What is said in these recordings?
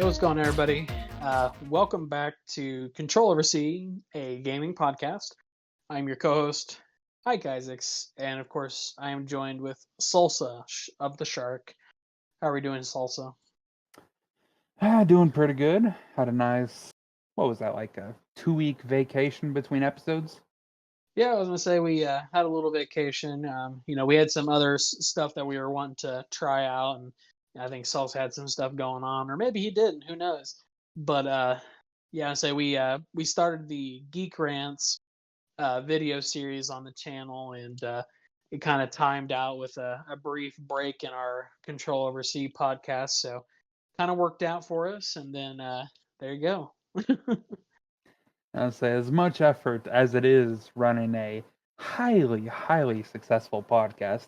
Hey, what's going on, everybody? Welcome back to Control Over C, a gaming podcast. I'm your co-host, Ike Isaacs, and of course, I am joined with Salsa of the Shark. How are we doing, Salsa? Doing pretty good. Had a nice, what was that, like a 2 week vacation between episodes? Yeah, I was gonna say we had a little vacation. We had some other stuff that we were wanting to try out, and I think Salsa had some stuff going on, or maybe he didn't. Who knows? But yeah, I say we started the Geek Rants video series on the channel, and it kind of timed out with a brief break in our Control Over C podcast, so kind of worked out for us. And then there you go. I'd say as much effort as it is running a highly, highly successful podcast,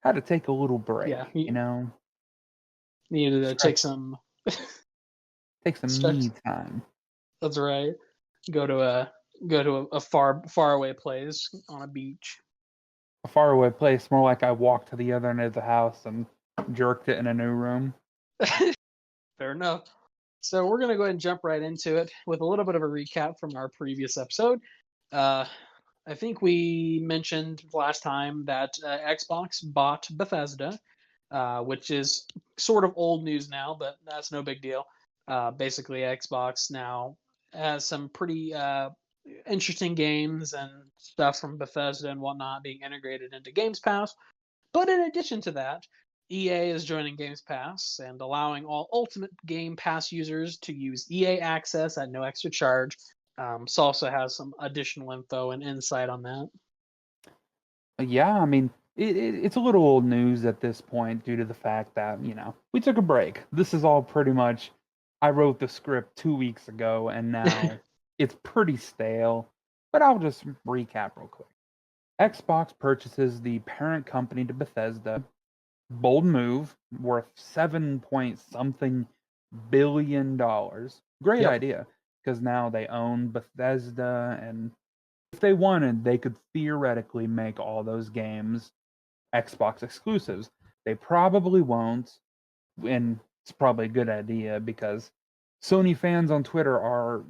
had to take a little Yeah, break, you needed to take Stretch, some. take some Stretch. me time. That's right. Go to a a far away place on a beach. A faraway place, more like I walked to the other end of the house and jerked it in a new room. Fair enough. So we're gonna go ahead and jump right into it with a little bit of a recap from our previous episode. Uh, I think we mentioned last time that Xbox bought Bethesda, which is sort of old news now, but that's no big deal. Basically, Xbox now has some pretty interesting games and stuff from Bethesda and whatnot being integrated into Games Pass. But in addition to that, EA is joining Games Pass and allowing all Ultimate Game Pass users to use EA Access at no extra charge. Salsa has some additional info and insight on that. Yeah, I mean, it's a little old news at this point due to the fact that, we took a break. This is all pretty much, I wrote the script 2 weeks ago and now it's pretty stale, but I'll just recap real quick. Xbox purchases the parent company to Bethesda. Bold move, worth 7 point something billion dollars. Great Yep. idea, because now they own Bethesda, and if they wanted, they could theoretically make all those games Xbox exclusives. They probably won't, and it's probably a good idea because Sony fans on Twitter are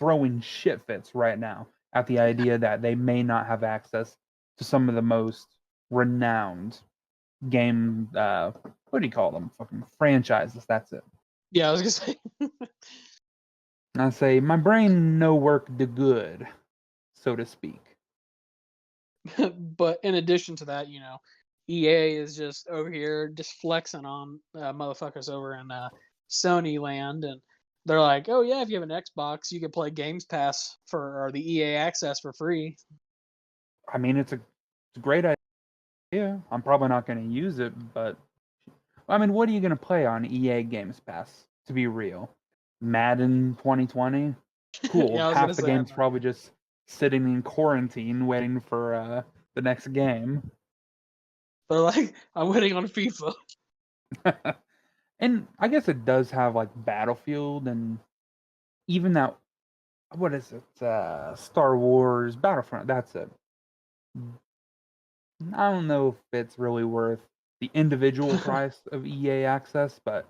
throwing shit fits right now at the idea that they may not have access to some of the most renowned game, what do you call them? Fucking franchises. That's it. Yeah, I was gonna say. I say my brain no work the good, so to speak. But in addition to that, EA is just over here just flexing on motherfuckers over in Sony land, and they're like, "Oh yeah, if you have an Xbox, you can play Games Pass or the EA Access for free." I mean, it's a great idea. I'm probably not going to use it, but I mean, what are you going to play on EA Games Pass? To be real, Madden 2020. Cool. Yeah, I was gonna Half the say, game's probably just sitting in quarantine waiting for the next game. they're like, "I'm waiting on FIFA." And I guess it does have like Battlefield and even that, what is it? Star Wars Battlefront. That's it. I don't know if it's really worth the individual price of EA access, but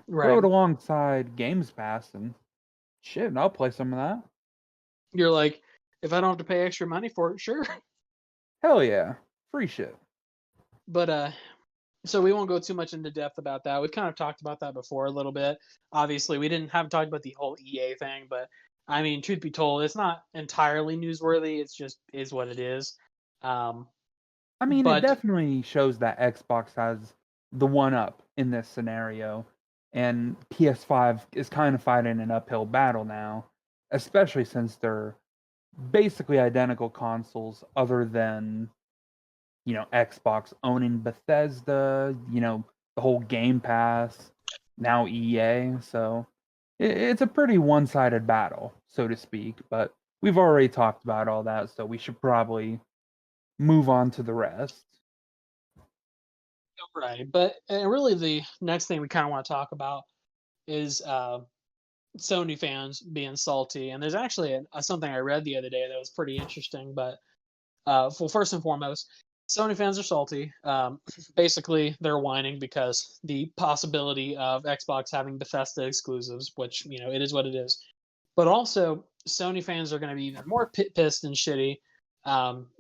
throw Right. it alongside Games Pass and shit, I'll play some of that. You're like, if I don't have to pay extra money for it, sure. Hell yeah. Free shit. But so we won't go too much into depth about that. We've kind of talked about that before a little bit. Obviously, we didn't have talked about the whole EA thing, but I mean, truth be told, it's not entirely newsworthy. It's just is what it is. Um, I mean, it but definitely shows that Xbox has the one up in this scenario, and PS5 is kind of fighting an uphill battle now, especially since they're basically identical consoles, other than, Xbox owning Bethesda, the whole Game Pass, now EA. So it's a pretty one sided battle, so to speak, but we've already talked about all that, so we should probably move on to the rest. right, but really, the next thing we kind of want to talk about is Sony fans being salty. And there's actually something I read the other day that was pretty interesting. But well, first and foremost, Sony fans are salty. Basically, they're whining because the possibility of Xbox having Bethesda exclusives, which it is what it is. But also, Sony fans are going to be even more pissed and shitty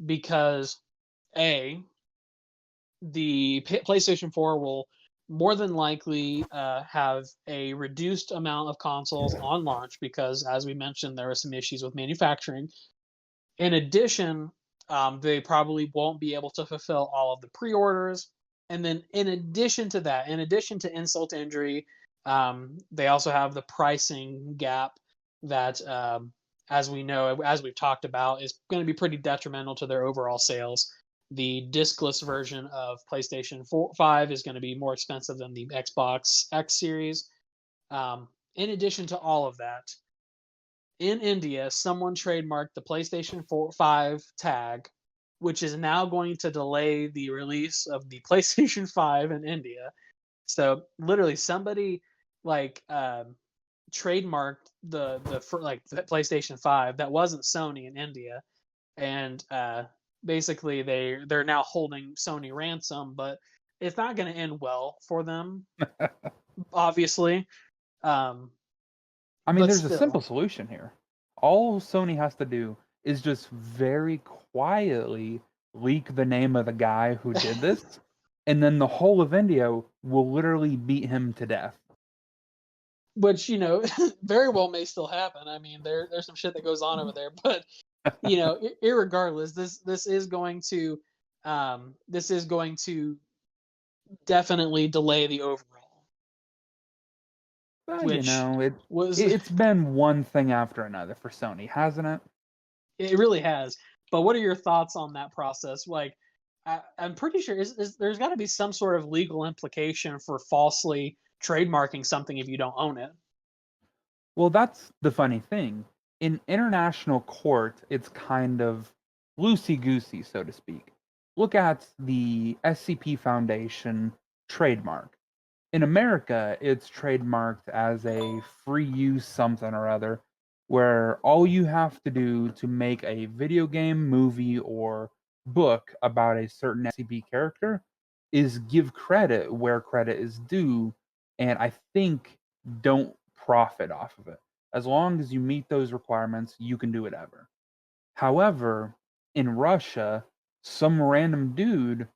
because a the PlayStation 4 will more than likely have a reduced amount of consoles on launch because, as we mentioned, there are some issues with manufacturing. In addition, they probably won't be able to fulfill all of the pre-orders. And then, in addition to that, in addition to insult to injury, they also have the pricing gap that, as we know, as we've talked about, is going to be pretty detrimental to their overall sales. The discless version of PlayStation 5 is going to be more expensive than the Xbox X series. In addition to all of that, in India, someone trademarked the PlayStation 5 tag, which is now going to delay the release of the PlayStation 5 in India. So literally, somebody like trademarked the PlayStation 5 that wasn't Sony in India, and basically they're now holding Sony ransom, but it's not going to end well for them, obviously. I mean, But there's a still, simple solution here. All Sony has to do is just very quietly leak the name of the guy who did this, and then the whole of India will literally beat him to death. which very well may still happen. I mean, there's some shit that goes on over there, but irregardless, this is going to definitely delay the overall. Well, Which was it's been one thing after another for Sony, hasn't it? It really has. But what are your thoughts on that process? Like, I'm pretty sure there's got to be some sort of legal implication for falsely trademarking something if you don't own it. Well, that's the funny thing. In international court, it's kind of loosey goosey, so to speak. Look at the SCP Foundation trademark. In America, it's trademarked as a free use something or other, where all you have to do to make a video game, movie, or book about a certain SCP character is give credit where credit is due, and I think don't profit off of it. As long as you meet those requirements, you can do whatever. However, in Russia, some random dude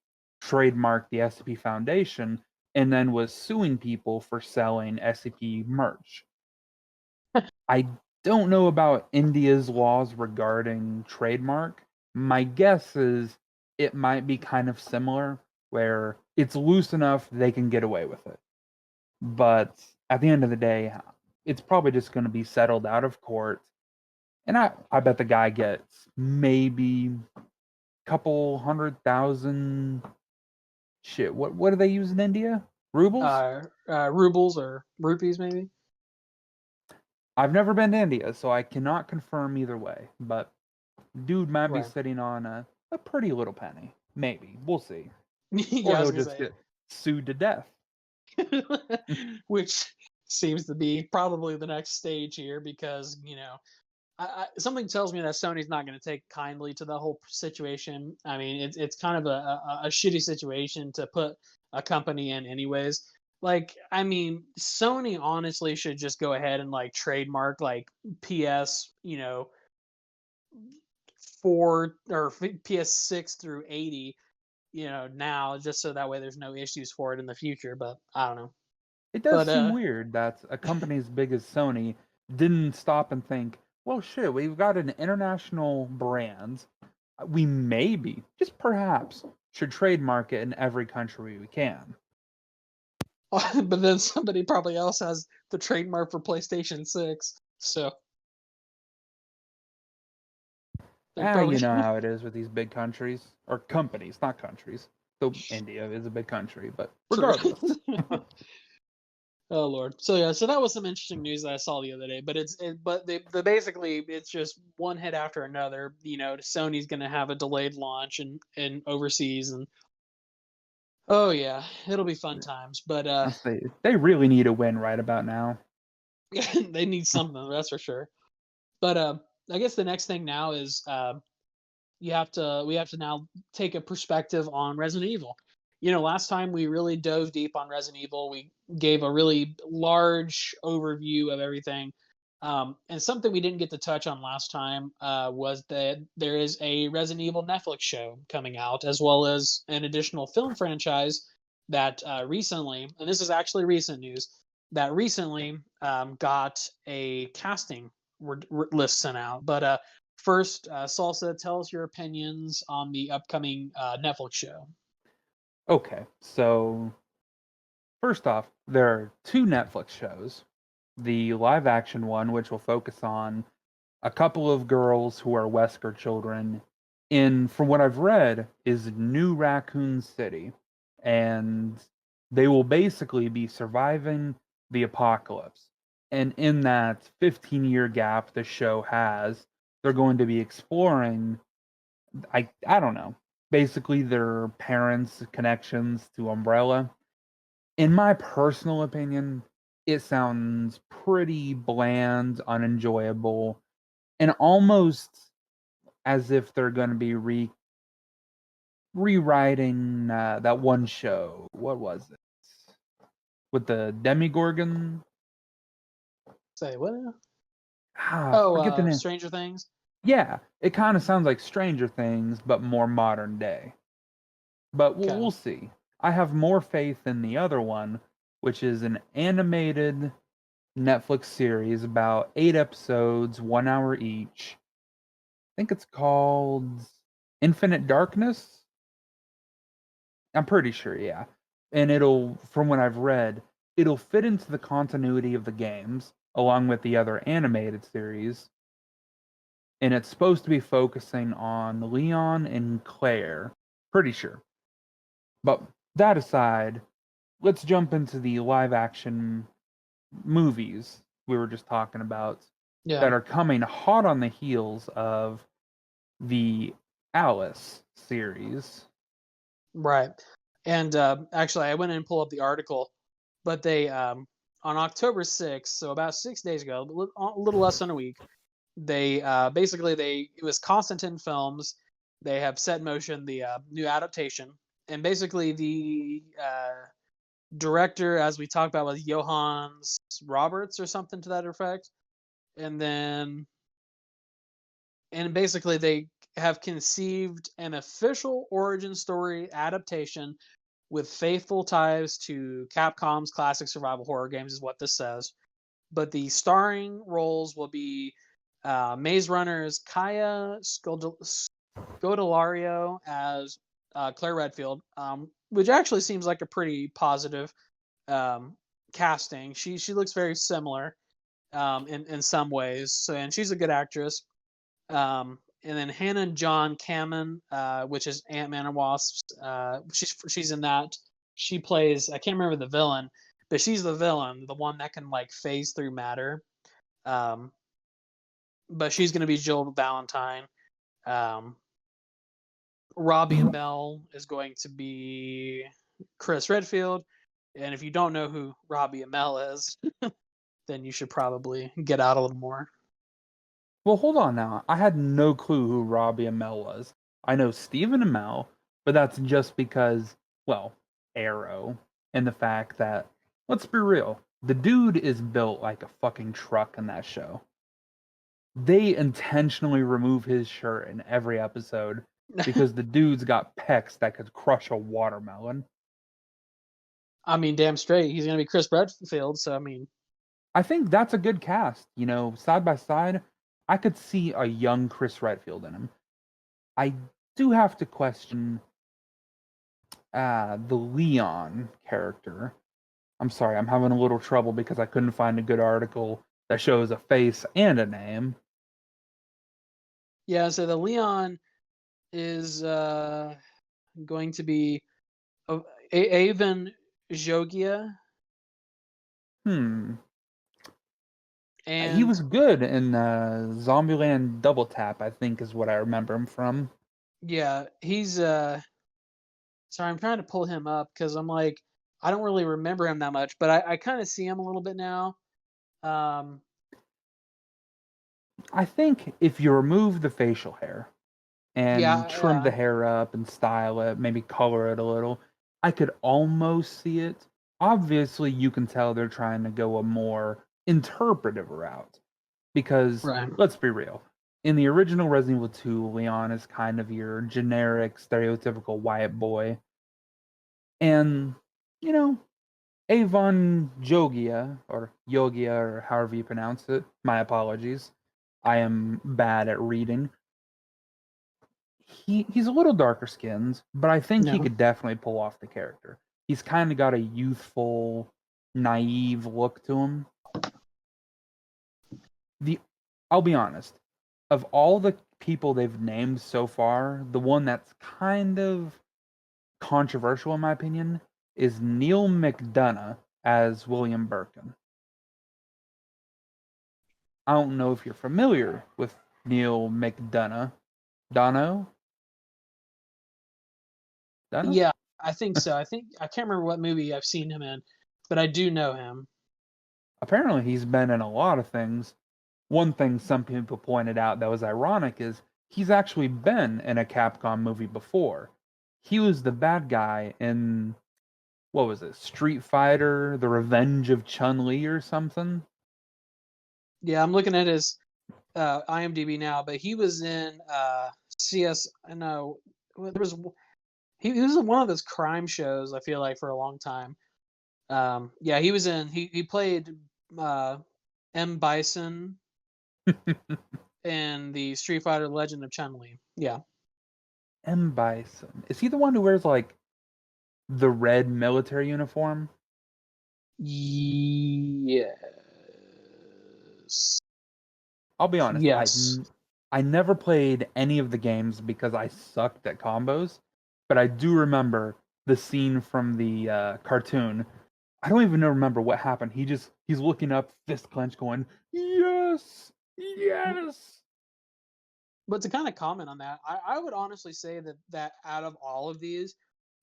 trademarked the SCP Foundation and then was suing people for selling SCP merch. I don't know about India's laws regarding trademark. My guess is it might be kind of similar, where it's loose enough they can get away with it. But at the end of the day, it's probably just going to be settled out of court. And I bet the guy gets maybe a couple 100,000. Shit, what do they use in India? Rubles? Rubles or rupees, maybe. I've never been to India, so I cannot confirm either way. But dude might be Right. sitting on a pretty little penny. Maybe. We'll see. Yeah, Or he'll just get sued to death. Which seems to be probably the next stage here because, something tells me that Sony's not going to take kindly to the whole situation. I mean, it's kind of a shitty situation to put a company in, anyways. Like, I mean, Sony honestly should just go ahead and like trademark like PS, 4 or PS6 through 80, now, just so that way there's no issues for it in the future. But I don't know. It does But seem weird that a company as big as Sony didn't stop and think, well, shit, we've got an international brand. We maybe, just perhaps, should trademark it in every country we can. but then somebody probably else has the trademark for PlayStation 6. So You know how it is with these big countries. Or companies, not countries. So India is a big country, but regardless. Oh Lord. So yeah, so that was some interesting news that I saw the other day. But basically it's just one hit after another. Sony's gonna have a delayed launch and overseas, and oh yeah, it'll be fun times. But they really need a win right about now. they need something, that's for sure. But I guess the next thing now is we have to now take a perspective on Resident Evil. Last time we really dove deep on Resident Evil. We gave a really large overview of everything. And something we didn't get to touch on last time was that there is a Resident Evil Netflix show coming out, as well as an additional film franchise that recently, and this is actually recent news, that recently got a casting list sent out. But first, Salsa, tell us your opinions on the upcoming Netflix show. Okay, so first off, there are two Netflix shows. The live action one, which will focus on a couple of girls who are Wesker children in, from what I've read, is New Raccoon City. And they will basically be surviving the apocalypse. And in that 15-year gap the show has, they're going to be exploring, I don't know, basically their parents' connections to Umbrella. In my personal opinion, it sounds pretty bland, unenjoyable, and almost as if they're going to be rewriting that one show. What was it? With the Demigorgon? Say what? I forget the name. Stranger Things. Yeah, it kind of sounds like Stranger Things, but more modern day. But Okay. we'll see. I have more faith in the other one, which is an animated Netflix series, about 8 episodes, 1 hour each. I think it's called Infinite Darkness. I'm pretty sure, yeah. And it'll, from what I've read, it'll fit into the continuity of the games, along with the other animated series. And it's supposed to be focusing on Leon and Claire. Pretty sure. But that aside, let's jump into the live action movies we were just talking about Yeah. that are coming hot on the heels of the Alice series. Right. And actually, I went in and pulled up the article, but they on October 6th, so about 6 days ago, a little less than a week, they basically it was Constantine Films. They have set in motion the new adaptation, and basically the director, as we talked about, was Johannes Roberts or something to that effect, and then and basically they have conceived an official origin story adaptation with faithful ties to Capcom's classic survival horror games, is what this says. But the starring roles will be Maze Runner's Kaya Scodelario as Claire Redfield, which actually seems like a pretty positive casting. She looks very similar in some ways, so, and she's a good actress. And then Hannah John Kamen, which is Ant-Man and Wasp. She's in that. She plays, I can't remember the villain, but she's the villain, the one that can like phase through matter. Um, but she's going to be Jill Valentine. Um, Robbie Amell is going to be Chris Redfield. And if you don't know who Robbie Amell is, then you should probably get out a little more. Well, hold on now. I had no clue who Robbie Amell was. I know Stephen Amell, but that's just because, well, Arrow, and the fact that, let's be real, the dude is built like a fucking truck in that show. They intentionally remove his shirt in every episode because the dude's got pecs that could crush a watermelon. I mean, damn straight, he's going to be Chris Redfield, so I mean, I think that's a good cast. You know, side by side, I could see a young Chris Redfield in him. I do have to question the Leon character. I'm sorry, I'm having a little trouble because I couldn't find a good article that shows a face and a name. yeah. So the Leon is going to be Avon Jogia, Hmm. He and was good in Zombieland Double Tap, I think is what I remember him from. yeah, he's sorry, I'm trying to pull him up because I'm like, I don't really remember him that much, but I kind of see him a little bit now. I think if you remove the facial hair, and trim the Yeah. hair up and style it, maybe color it a little. I could almost see it. Obviously, you can tell they're trying to go a more interpretive route because Right. let's be real. In the original Resident Evil 2, Leon is kind of your generic, stereotypical white boy. And, you know, Avon Jogia, or Yogia, or however you pronounce it, my apologies. I am bad at reading. He's a little darker skinned, but I think he No. could definitely pull off the character. He's kind of got a youthful, naive look to him. The I'll be honest, of all the people they've named so far, the one that's kind of controversial in my opinion is Neil McDonough as William Birkin. I don't know if you're familiar with Neil McDonough. Dono? Dono? Yeah, I think so. I think I can't remember what movie I've seen him in, but I do know him. Apparently he's been in a lot of things. One thing some people pointed out that was ironic is he's actually been in a Capcom movie before. He was the bad guy in, what was it, Street Fighter, The Revenge of Chun-Li or something? Yeah, I'm looking at his IMDb now, but he was in CS. No, there was he was in one of those crime shows. I feel like for a long time. Yeah, he was in. He played uh, M Bison in the Street Fighter Legend of Chun Li. Yeah. M. Bison. Is he the one who wears, like, the red military uniform? Yes. I'll be honest, Yes. I never played any of the games because I sucked at combos, but I do remember the scene from the cartoon. I don't even remember what happened. He's looking up, fist clench, going, "Yes, yes." But to kind of comment on that, I would honestly say that out of all of these,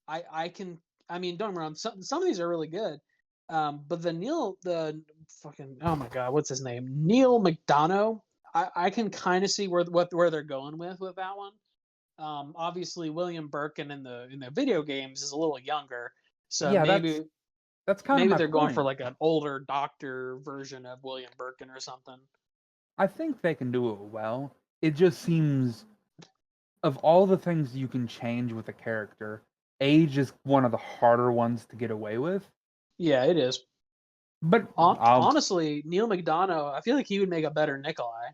I can. I mean, don't get me wrong. Some of these are really good. But the fucking, oh my god, what's his name? Neil McDonough. I can kind of see where they're going with that one. Obviously William Birkin in the video games is a little younger, so Yeah, that's kind of maybe my they're going for point. like an older doctor version of William Birkin or something. I think they can do it well. It just seems of all the things you can change with a character, age is one of the harder ones to get away with. Yeah, it is. But I'll Honestly, Neil McDonough, I feel like he would make a better Nikolai.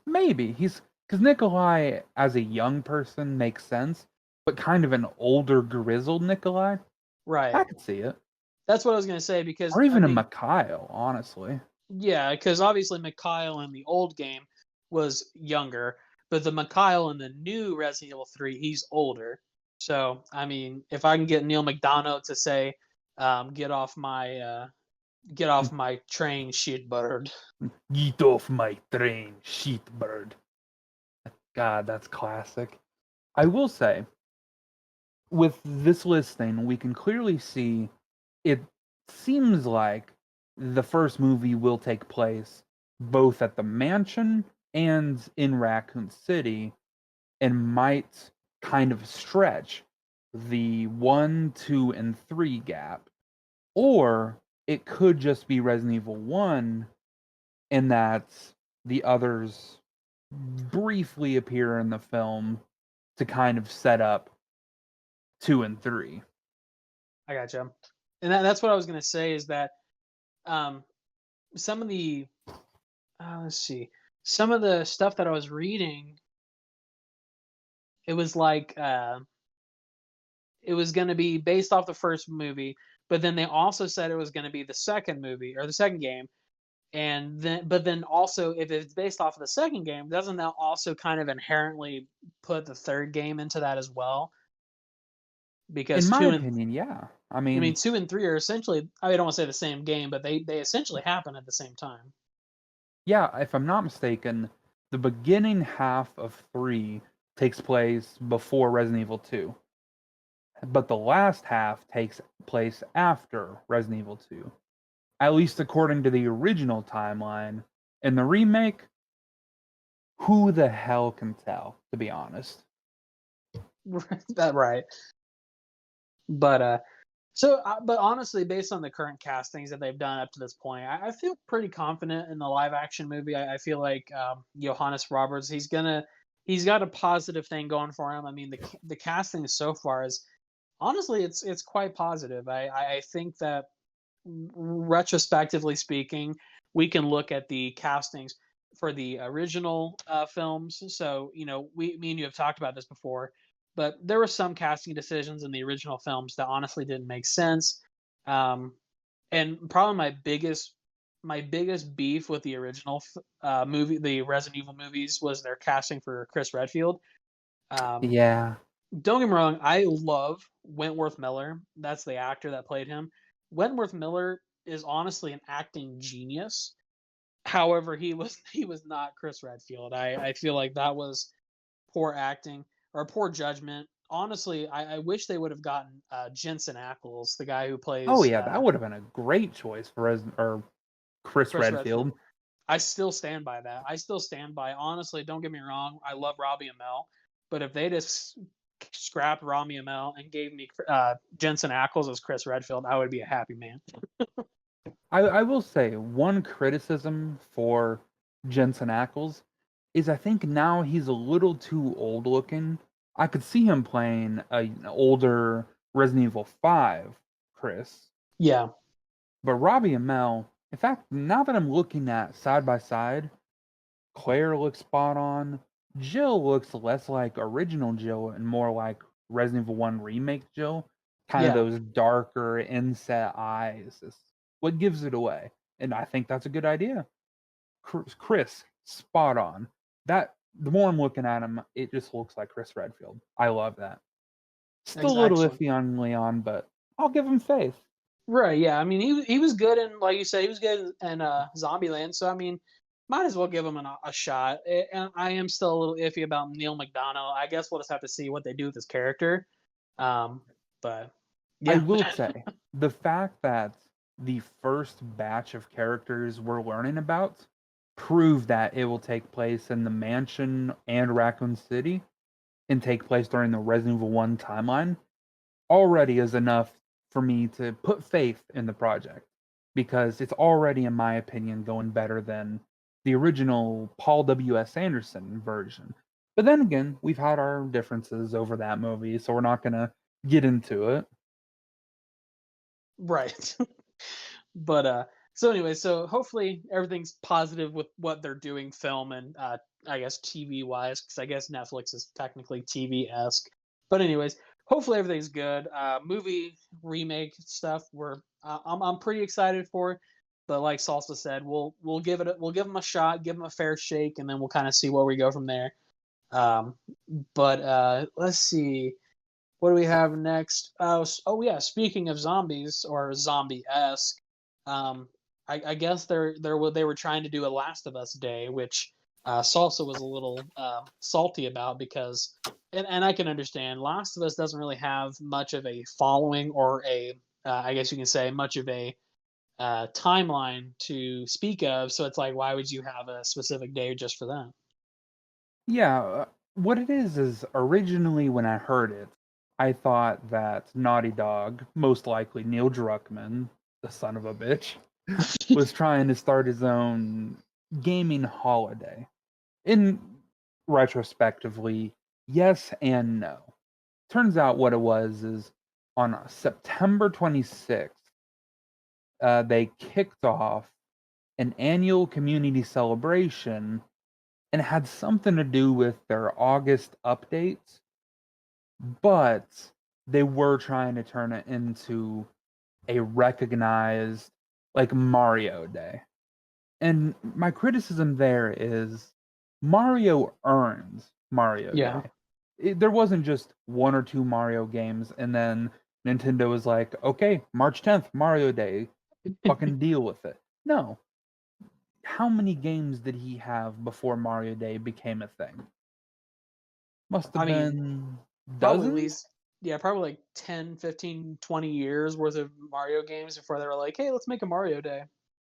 maybe he's because Nikolai as a young person makes sense, but kind of an older grizzled Nikolai, I Right. could see it. That's what I was gonna say because Or I even a mean, Mikhail, honestly. yeah, because obviously Mikhail in the old game was younger, but the Mikhail in the new Resident Evil 3, he's older. So I mean, if I can get Neil McDonough to say, "Get off my train, shitbird." Get off my train, sheet bird. God, that's classic. I will say, with this listing, we can clearly see it seems like the first movie will take place both at the mansion and in Raccoon City and might kind of stretch the 1, 2, and 3 gap. Or it could just be Resident Evil 1 in that the others briefly appear in the film to kind of set up 2 and 3. I gotcha. And that's what I was gonna say is that um, some of the let's see, some of the stuff that I was reading, it was like it was going to be based off the first movie, but then they also said it was going to be the second movie or the second game, and then also if it's based off of the second game, doesn't that also kind of inherently put the third game into that as well? In Because my two and opinion, yeah. I I mean mean, 2 and 3 are essentially, I don't want to say the same game, but they essentially happen at the same time. yeah, if I'm not mistaken, the beginning half of 3 takes place before Resident Evil 2, but the last half takes place after Resident Evil 2. At least according to the original timeline. In the remake, who the hell can tell, to be honest. That right. But but honestly, based on the current castings that they've done up to this point, I feel pretty confident in the live action movie. I feel like Johannes Roberts, he's got a positive thing going for him. I mean, the casting so far is honestly it's quite positive. I think that retrospectively speaking, we can look at the castings for the original films. So, me and you have talked about this before, but there were some casting decisions in the original films that honestly didn't make sense. Um, and probably my biggest beef with the original movie, the Resident Evil movies, was their casting for Chris Redfield. Um, Yeah. don't get me wrong, I love Wentworth Miller. That's the actor that played him. Wentworth Miller is honestly an acting genius. However, he was not Chris Redfield. I feel like that was poor acting or poor judgment. Honestly, I wish they would have gotten Jensen Ackles, the guy who Oh plays yeah, that would have been a great choice for or Chris Chris Redfield. Redfield. I still stand by that. I still stand by. Honestly, don't get me wrong. I love Robbie Amell, but if they just scrapped Robbie Amell and gave me Jensen Ackles as Chris Redfield, I would be a happy man. I will say one criticism for Jensen Ackles is I think now he's a little too old looking. I could see him playing an older Resident Evil 5 Chris, Yeah, but Robbie Amell, in fact, now that I'm looking at side by side, Claire looks spot on. Jill looks less like original Jill and more like Resident Evil 1 remake Jill. Kind of yeah, those darker inset eyes. Is what gives it away. And I think that's a good idea. Chris, spot on. That the more I'm looking at him, it just looks like Chris Redfield. I love that. Still a little exactly. iffy on Leon, but I'll give him faith. Right. Yeah. I mean, he was good in, like you said, he was good in Zombieland. So I mean, might as well give him a shot. And I am still a little iffy about Neil McDonough. I guess we'll just have to see what they do with his character. Um, but I yeah, will say the fact that the first batch of characters we're learning about prove that it will take place in the mansion and Raccoon City and take place during the Resident Evil 1 timeline already is enough for me to put faith in the project because it's already, in my opinion, going better than the original Paul W.S. Anderson version. But then again, we've had our differences over that movie, so we're not going to get into it. right. But so anyway, so hopefully everything's positive with what they're doing, film and I guess TV wise, because I guess Netflix is technically TV esque. But anyways, hopefully everything's good. Movie remake stuff, I'm pretty excited for. But like Salsa said, we'll give them a shot, give them a fair shake, and then we'll kind of see where we go from there. Um, but let's see. What do we have next? Oh yeah, speaking of zombies or zombie-esque, um, I guess they were trying to do a Last of Us Day, which Salsa was a little salty about because, and I can understand, Last of Us doesn't really have much of a following or I guess you can say much of a timeline to speak of. So it's like, why would you have a specific day just for that? Yeah, what it is originally when I heard it, I thought that Naughty Dog, most likely Neil Druckmann, the son of a bitch, was trying to start his own gaming holiday. In retrospectively, yes and no. Turns out what it was is on September 26th, they kicked off an annual community celebration and it had something to do with their August updates, but they were trying to turn it into a recognized like Mario Day. And my criticism there is Mario earns Mario Yeah. Day. There wasn't just one or two Mario games and then Nintendo was like, okay, March 10th, Mario Day, fucking deal with it. No. How many games did he have before Mario Day became a thing? Must I have mean, been probably at dozens? least, yeah, probably like 10, 15, 20 years worth of Mario games before they were like, hey, let's make a Mario Day.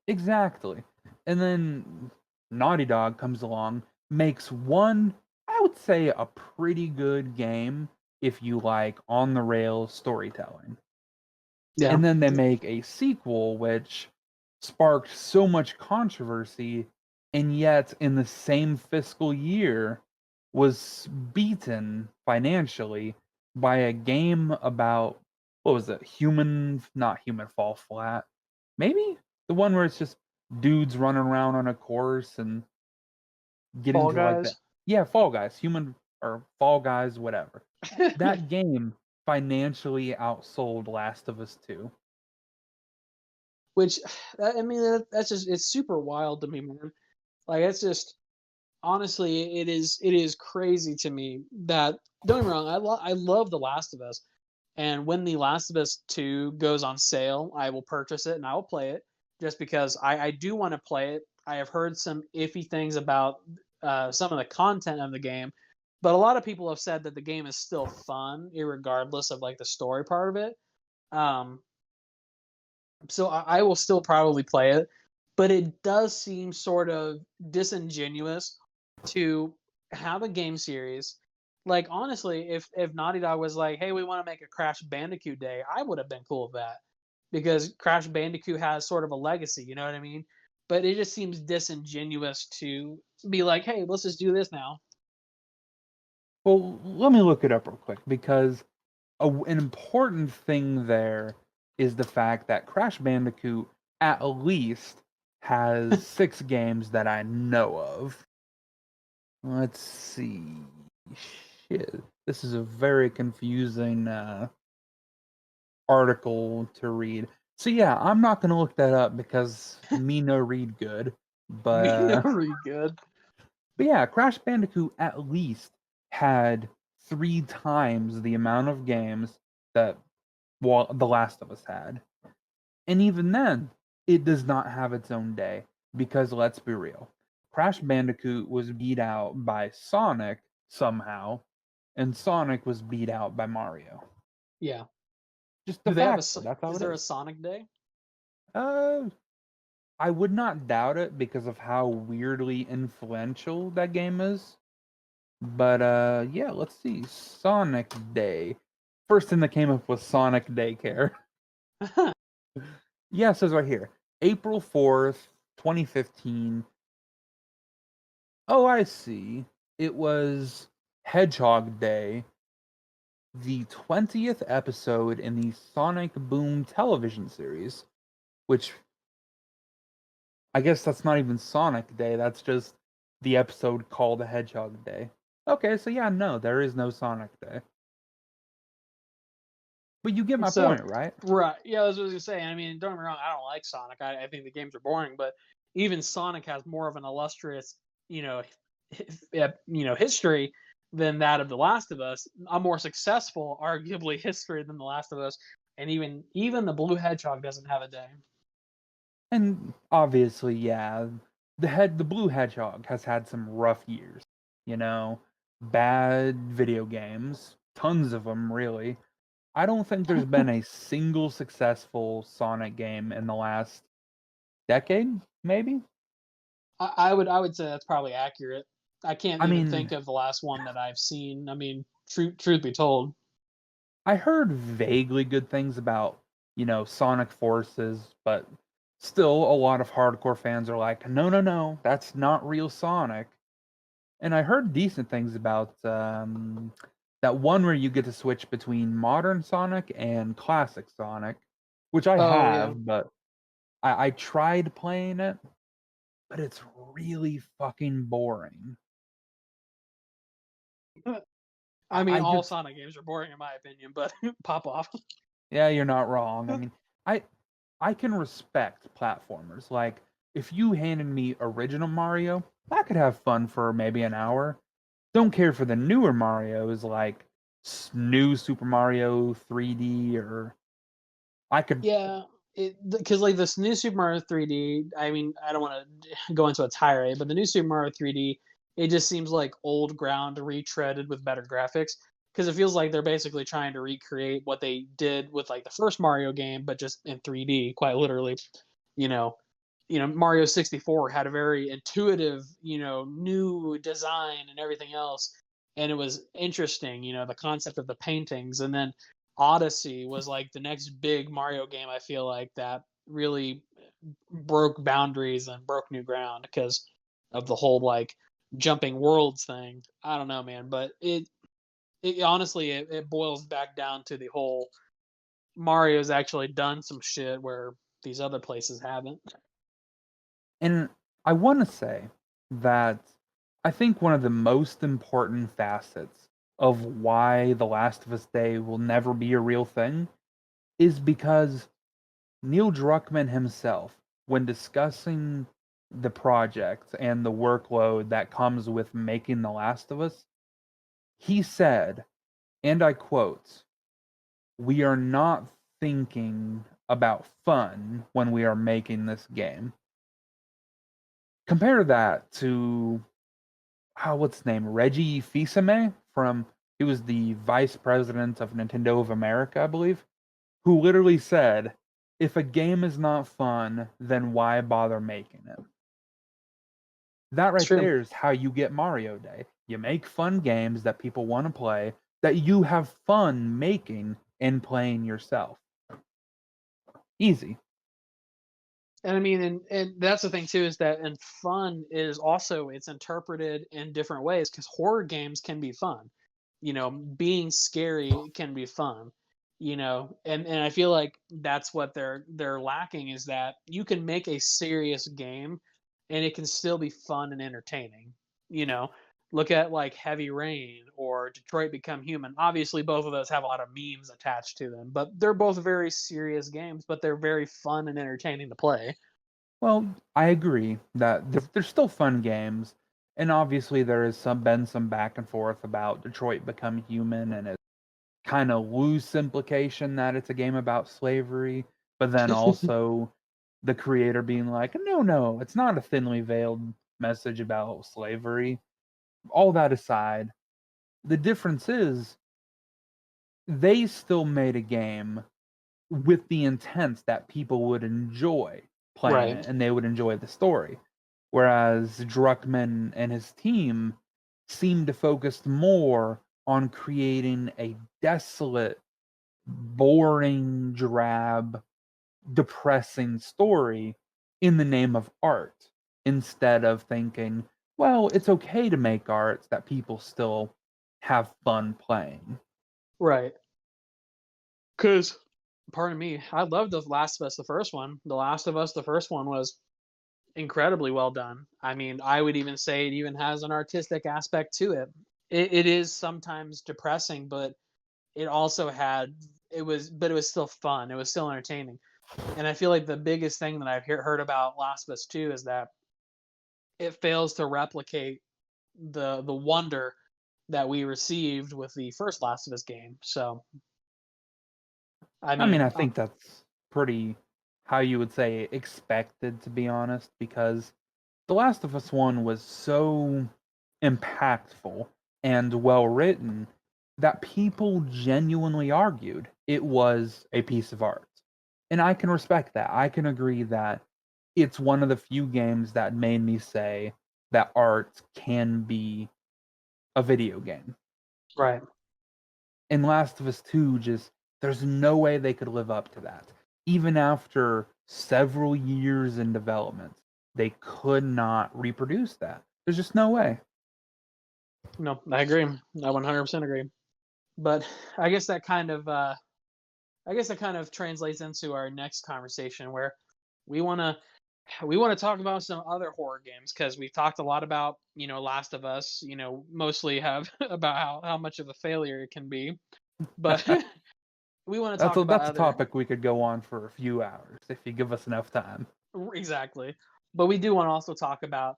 Exactly. And then Naughty Dog comes along makes one, I would say, a pretty good game if you like on the rails storytelling. Yeah. And then they make a sequel which sparked so much controversy, and yet in the same fiscal year was beaten financially by a game about, what was it, human, not human fall flat, maybe the one where it's just dudes running around on a course and getting Fall to like that. Guys. Yeah, Fall Guys, human or Fall Guys, whatever. That game financially outsold Last of Us 2. Which, I mean, that's just, it's super wild to me, man. Like, it's just, honestly, it is crazy to me that, don't get me wrong, I love The Last of Us, and when The Last of Us 2 goes on sale, I will purchase it and I will play it just because I do want to play it. I have heard some iffy things about some of the content of the game, but a lot of people have said that the game is still fun, regardless of like the story part of it. Um, so I will still probably play it, but it does seem sort of disingenuous to have a game series. Like, honestly, if Naughty Dog was like, "Hey, we want to make a Crash Bandicoot day," I would have been cool with that because Crash Bandicoot has sort of a legacy. You know what I mean? But it just seems disingenuous to be like, "Hey, let's just do this now." Well, let me look it up real quick because an important thing there is the fact that Crash Bandicoot at least has 6 games that I know of. Let's see. Shit. This is a very confusing article to read. So yeah, I'm not gonna look that up because me no read good. But Me, uh, really good. but yeah, Crash Bandicoot at least had 3 times the amount of games that The Last of Us had. And even then, it does not have its own day because let's be real. Crash Bandicoot was beat out by Sonic somehow, and Sonic was beat out by Mario. Yeah. Just the Do they have a? fact that's how Is it there a is. Sonic Day? Uh, I would not doubt it because of how weirdly influential that game is. But yeah, let's see. Sonic Day. First thing that came up was Sonic Daycare. Yeah, it says right here. April 4th, 2015. Oh, I see. It was Hedgehog Day, the 20th episode in the Sonic Boom television series, which I guess that's not even Sonic Day, that's just the episode called Hedgehog Day. Okay, so yeah, no, there is no Sonic Day. But you get my So, point, right? right, yeah, I was gonna say. I mean, don't get me wrong, I don't like Sonic. I think the games are boring, but even Sonic has more of an illustrious, you know, history than that of The Last of Us. A more successful, arguably, history than The Last of Us, and even the Blue Hedgehog doesn't have a day. And obviously, yeah, the blue hedgehog has had some rough years. You know, bad video games, tons of them really. I don't think there's been a single successful Sonic game in the last decade, maybe. I would say that's probably accurate. I can't I even think mean, of the last one that I've seen. I mean, truth be told. I heard vaguely good things about, Sonic Forces, but still a lot of hardcore fans are like, "No, no, no, that's not real Sonic." And I heard decent things about that one where you get to switch between modern Sonic and classic Sonic, which I Oh yeah. have, but I tried playing it, but it's really fucking boring. I mean, I all just, Sonic games are boring in my opinion, but pop off. yeah, you're not wrong. I mean, I I can respect platformers. Like, if you handed me original Mario, I could have fun for maybe an hour. Don't care for the newer Marios, like new Super Mario 3D, or I could. Yeah, because like this new Super Mario 3D. I mean, I don't want to go into a tirade, but the new Super Mario 3D, it just seems like old ground retreaded with better graphics. Because it feels like they're basically trying to recreate what they did with like the first Mario game, but just in 3D, quite literally. You know. Mario 64 had a very intuitive, new design and everything else. And it was interesting, the concept of the paintings. And then Odyssey was like the next big Mario game, I feel like, that really broke boundaries and broke new ground because of the whole like jumping worlds thing. I don't know, man, but it honestly it boils back down to the whole Mario's actually done some shit where these other places haven't. And I want to say that I think one of the most important facets of why The Last of Us Day will never be a real thing is because Neil Druckmann himself, when discussing the project and the workload that comes with making The Last of Us, he said, and I quote, "We are not thinking about fun when we are making this game." Compare that to what's his name? Reggie Fils-Aimé from he was the vice president of Nintendo of America, I believe, who literally said, "If a game is not fun, then why bother making it?" That It's right true. there is how you get Mario Day. You make fun games that people want to play, that you have fun making and playing yourself. Easy. And I mean, and that's the thing too, is that and fun is also it's interpreted in different ways because horror games can be fun. Being scary can be fun. And I feel like that's what they're lacking is that you can make a serious game and it can still be fun and entertaining. You know, Look at like Heavy Rain or Detroit Become Human. Obviously, both of those have a lot of memes attached to them, but they're both very serious games, but they're very fun and entertaining to play. Well, I agree that there's still fun games, and obviously there has been some back and forth about Detroit Become Human and its kind of loose implication that it's a game about slavery, but then also the creator being like, no, no, it's not a thinly veiled message about slavery. All that aside, the difference is they still made a game with the intent that people would enjoy playing Right. it and they would enjoy the story. Whereas Druckmann and his team seem to focus more on creating a desolate, boring, drab, depressing story in the name of art instead of thinking, well, it's okay to make art that people still have fun playing. Right. Because, pardon me, I love The Last of Us, the first one. The Last of Us, the first one was incredibly well done. I mean, I would even say it even has an artistic aspect to it. It is sometimes depressing, but it also had but it was still fun. It was still entertaining. And I feel like the biggest thing that I've heard about Last of Us 2 is that it fails to replicate the wonder that we received with the first Last of Us game. So, I I mean, I mean, think that's pretty how you would say expected, to be honest, because The Last of Us 1 was so impactful and well written that people genuinely argued it was a piece of art. And I can respect that. I can agree that it's one of the few games that made me say that art can be a video game. right. And Last of Us 2 just there's no way they could live up to that. Even after several years in development, they could not reproduce that. There's just no way. No, I agree. I 100% agree. But I guess that kind of translates into our next conversation where we want to we want to talk about some other horror games because we've talked a lot about Last of Us, mostly have about how much of a failure it can be, but we want to talk about That's a other. topic we could go on for a few hours if you give us enough time. Exactly. But we do want to also talk about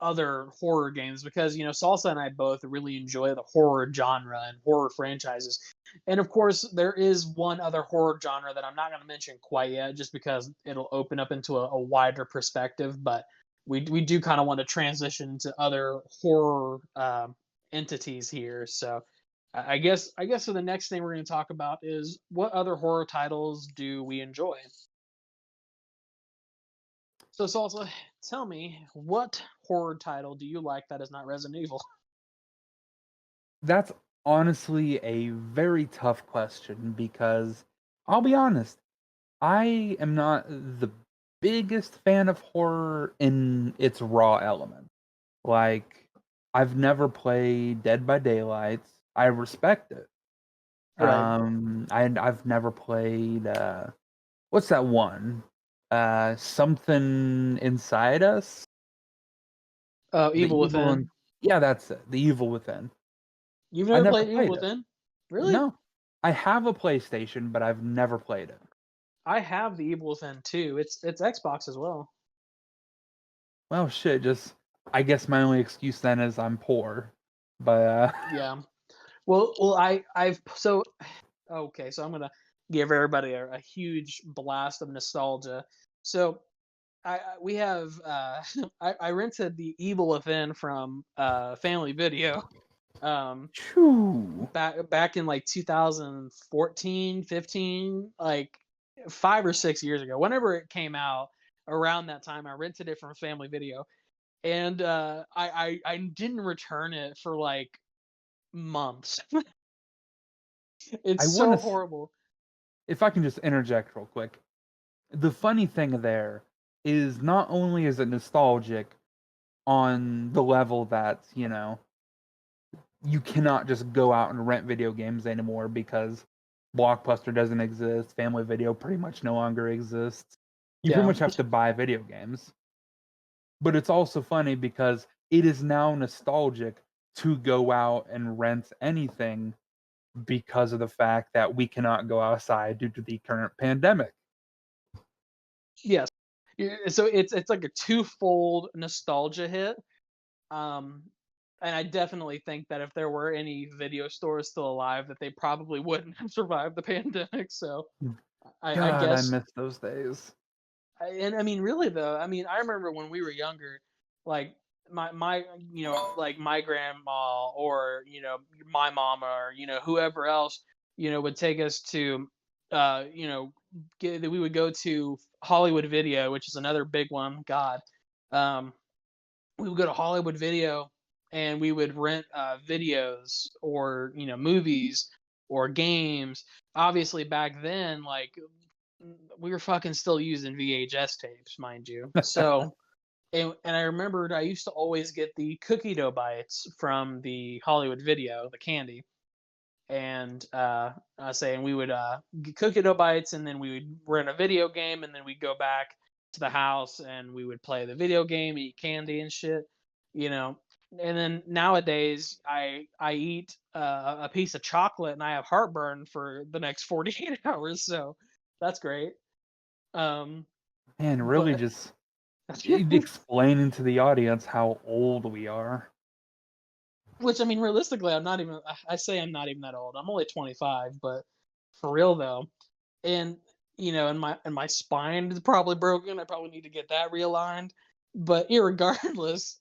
other horror games because, Salsa and I both really enjoy the horror genre and horror franchises. And of course, there is one other horror genre that I'm not going to mention quite yet just because it'll open up into a wider perspective. But we do kind of want to transition to other horror entities here. So I guess so the next thing we're going to talk about is what other horror titles do we enjoy? So also, tell me, what horror title do you like that is not Resident Evil? That's honestly a very tough question because I'll be honest, I am not the biggest fan of horror in its raw element. Like, I've never played Dead by Daylight. I respect it. Right. I've never played what's that one? Something Inside Us? Oh, The Evil Evil Within. in Yeah, that's it. The Evil Within. You've I never never played Evil played it. Within? Really? No. I have a PlayStation, but I've never played it. I have the Evil Within too. It's Xbox as well. Well, shit, just I guess my only excuse then is I'm poor. But Yeah. Well, I've so okay. So I'm gonna give everybody a huge blast of nostalgia. So we have I rented the Evil Within from Family Video Phew. back in like 2014, 15, like 5 or 6 years ago. Whenever it came out, around that time, I rented it from Family Video, and I didn't return it for like months. I It's want so to horrible. if I can just interject real quick. The funny thing there is not only is it nostalgic on the level that, you cannot just go out and rent video games anymore because Blockbuster doesn't exist, Family Video pretty much no longer exists. You pretty Yeah. much have to buy video games. But it's also funny because it is now nostalgic to go out and rent anything because of the fact that we cannot go outside due to the current pandemic. Yes. So it's like a twofold nostalgia hit. Um, and I definitely think that if there were any video stores still alive, that they probably wouldn't have survived the pandemic. So I God, I guess, miss those days. and I mean, really though, I mean, I remember when we were younger, like my like my grandma or my mama or whoever else would take us to we would go to Hollywood Video, which is another big one. God, um, we would go to Hollywood Video and we would rent videos or movies or games. Obviously, back then, like we were fucking still using VHS tapes, mind you. So, and I remembered I used to always get the cookie dough bites from the Hollywood Video, the candy, and saying we would get cookie dough bites, and then we would rent a video game, and then we'd go back to the house and we would play the video game, eat candy and shit, you know. And then nowadays, I eat a piece of chocolate and I have heartburn for the next 48 hours. So that's great. Um, Man, really but just explaining to the audience how old we are. which I mean, realistically, I'm not even. I say I'm not even that old. I'm only 25, but for real though, and and my spine is probably broken. I probably need to get that realigned. But irregardless,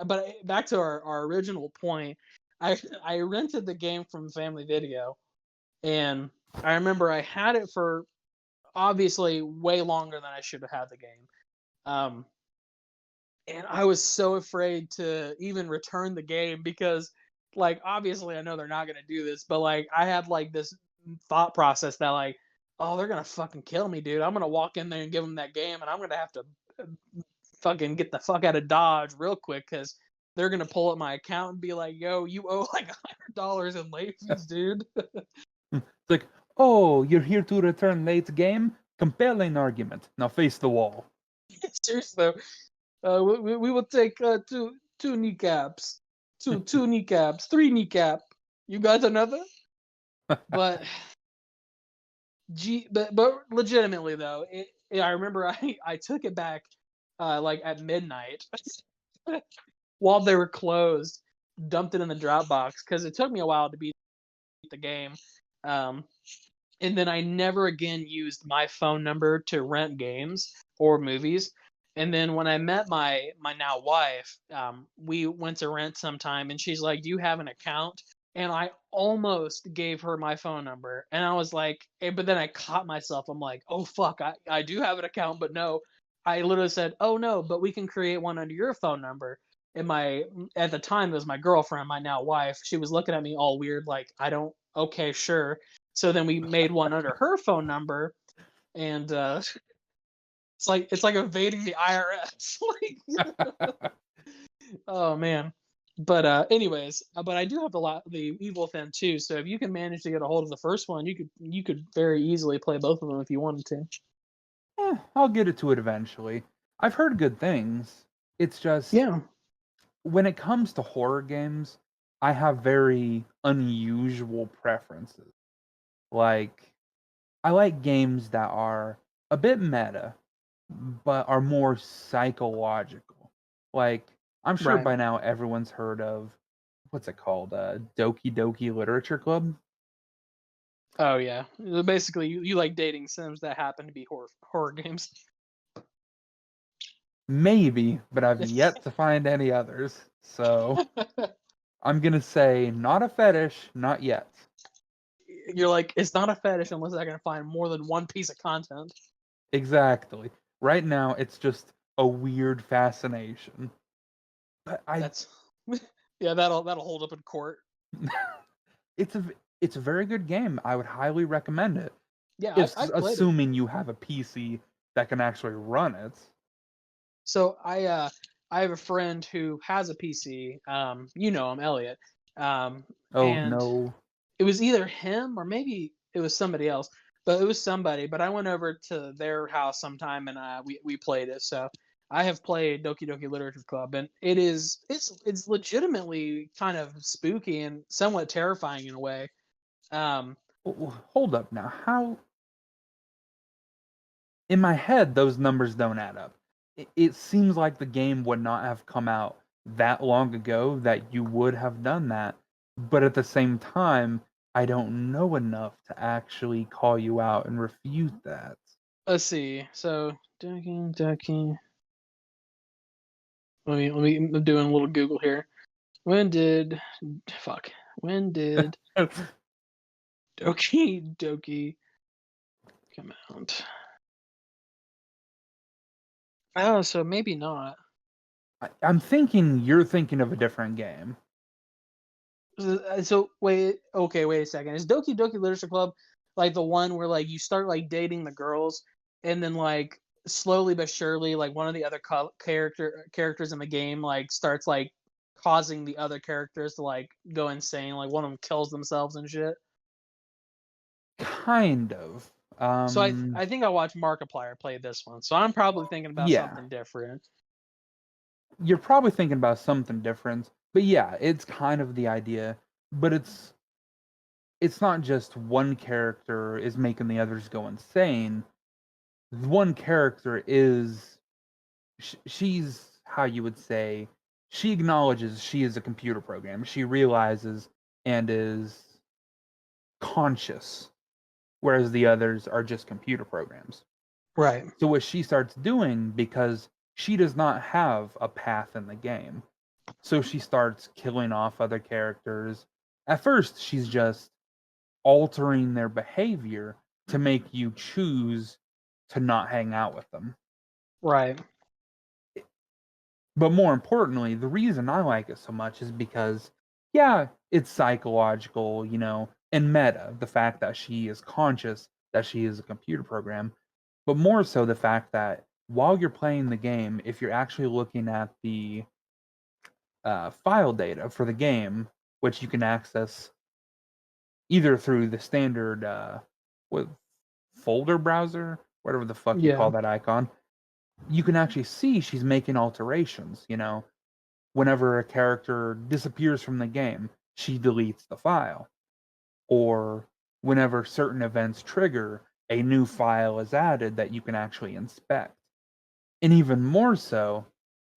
but back to our original point, I rented the game from Family Video, and I remember I had it for obviously way longer than I should have had the game. Um, and I was so afraid to even return the game because, like, obviously I know they're not gonna do this, but like I had like this thought process that like, oh, they're gonna fucking kill me, dude. I'm gonna walk in there and give them that game, and I'm gonna have to uh, fucking get the fuck out of Dodge real quick because they're gonna pull up my account and be like, yo, you owe like $100 in late fees, dude. It's like, oh, you're here to return late game? Compelling argument. Now face the wall. Seriously, we will take two kneecaps, two kneecaps, three kneecap. You got another? But but legitimately though, I remember I took it back like at midnight while they were closed, dumped it in the Dropbox because it took me a while to beat the game. Um, and then I never again used my phone number to rent games or movies. And then when I met my now wife, we went to rent sometime, and she's like, "Do you have an account?" And I almost gave her my phone number, and I was like, but then I caught myself. I'm like, "Oh fuck, I do have an account, but no." I literally said, "Oh no, but we can create one under your phone number." And at the time it was my girlfriend, my now wife. She was looking at me all weird, like, "I don't, okay, sure." So then we made one under her phone number, and it's like evading the IRS. Like, oh man. But anyways, but I do have the Evil Within too. So if you can manage to get a hold of the first one, you could very easily play both of them if you wanted to. I'll get it to it eventually. I've heard good things. It's just Yeah. when it comes to horror games, I have very unusual preferences. Like, I like games that are a bit meta, but are more psychological. Like, I'm sure Right. by now everyone's heard of what's it called? Doki Doki Literature Club? Oh yeah. Basically, you like dating sims that happen to be horror games. Maybe, but I've yet to find any others. So I'm gonna say not a fetish, not yet. You're like, it's not a fetish unless I can find more than one piece of content. Exactly. Right now, it's just a weird fascination. But That's yeah, that'll hold up in court. it's a it's a very good game. I would highly recommend it. Yeah, If I've played it. assuming you have a PC that can actually run it. So I have a friend who has a PC. You know him, Elliot. Oh And no. it was either him or maybe it was somebody else, but it was somebody. But I went over to their house sometime and we played it. So I have played Doki Doki Literature Club, and it's legitimately kind of spooky and somewhat terrifying in a way. Um, Hold up now. How in my head those numbers don't add up. It seems like the game would not have come out that long ago that you would have done that. But at the same time, I don't know enough to actually call you out and refute that. let's see. So Doki Doki. I'm doing a little Google here. When did fuck? When did Doki Doki come out? Oh, so maybe not. I'm thinking you're thinking of a different game. So wait, okay, wait a second. Is Doki Doki Literature Club like the one where like you start like dating the girls, and then like slowly but surely like one of the other characters in the game like starts like causing the other characters to like go insane, like one of them kills themselves and shit. Kind of. So I think I watched Markiplier play this one, so I'm probably thinking about Yeah. something different. You're probably thinking about something different. But yeah, it's kind of the idea. But it's not just one character is making the others go insane. One character is she's how you would say she acknowledges she is a computer program. She realizes and is conscious, whereas the others are just computer programs. Right. So what she starts doing, because she does not have a path in the game, so she starts killing off other characters. At first, she's just altering their behavior to make you choose to not hang out with them. Right. But more importantly, the reason I like it so much is because, yeah, it's psychological, and meta, the fact that she is conscious that she is a computer program, but more so the fact that while you're playing the game, if you're actually looking at the file data for the game, which you can access either through the standard what, folder browser, whatever the fuck you call Yeah. that icon, you can actually see she's making alterations, whenever a character disappears from the game, she deletes the file. Or whenever certain events trigger, a new file is added that you can actually inspect. And even more so,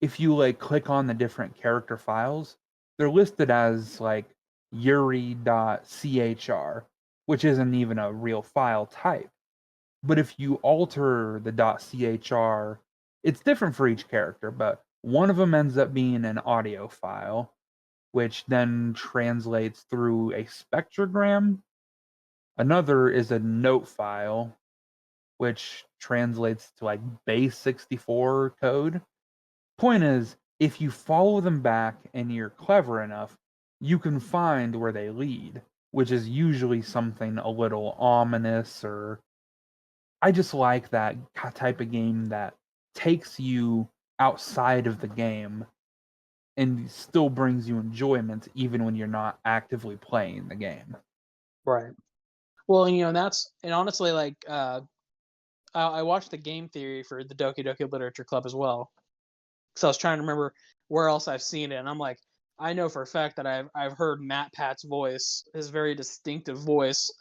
if you like click on the different character files, they're listed as like yuri.chr, which isn't even a real file type. But if you alter the .chr, it's different for each character, but one of them ends up being an audio file, which then translates through a spectrogram. Another is a note file, which translates to like base 64 code. Point is, if you follow them back and you're clever enough, you can find where they lead, which is usually something a little ominous. Or I just like that type of game that takes you outside of the game and still brings you enjoyment even when you're not actively playing the game. Right. Well, and honestly, like, I watched the game theory for the Doki Doki Literature Club as well. So I was trying to remember where else I've seen it, and I'm like, I know for a fact that I've heard Matt Pat's voice, his very distinctive voice,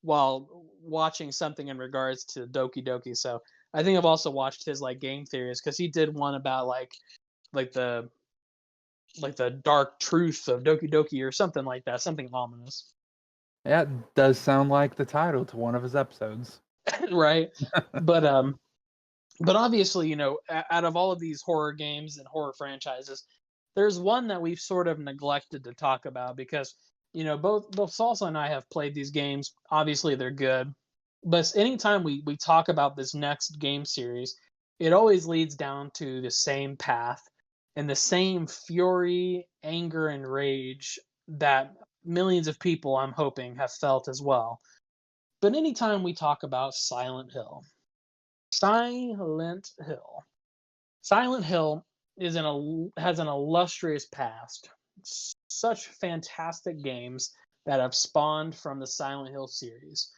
while watching something in regards to Doki Doki. So I think I've also watched his like game theories, because he did one about like the the dark truth of Doki Doki or something like that, something ominous. That does sound like the title to one of his episodes. Right? But obviously, out of all of these horror games and horror franchises, there's one that we've sort of neglected to talk about, because both Salsa and I have played these games. Obviously, they're good, but anytime we talk about this next game series, it always leads down to the same path and the same fury, anger, and rage that millions of people, I'm hoping, have felt as well. But anytime we talk about Silent Hill, Silent Hill. Silent Hill has an illustrious past. Such fantastic games that have spawned from the Silent Hill series.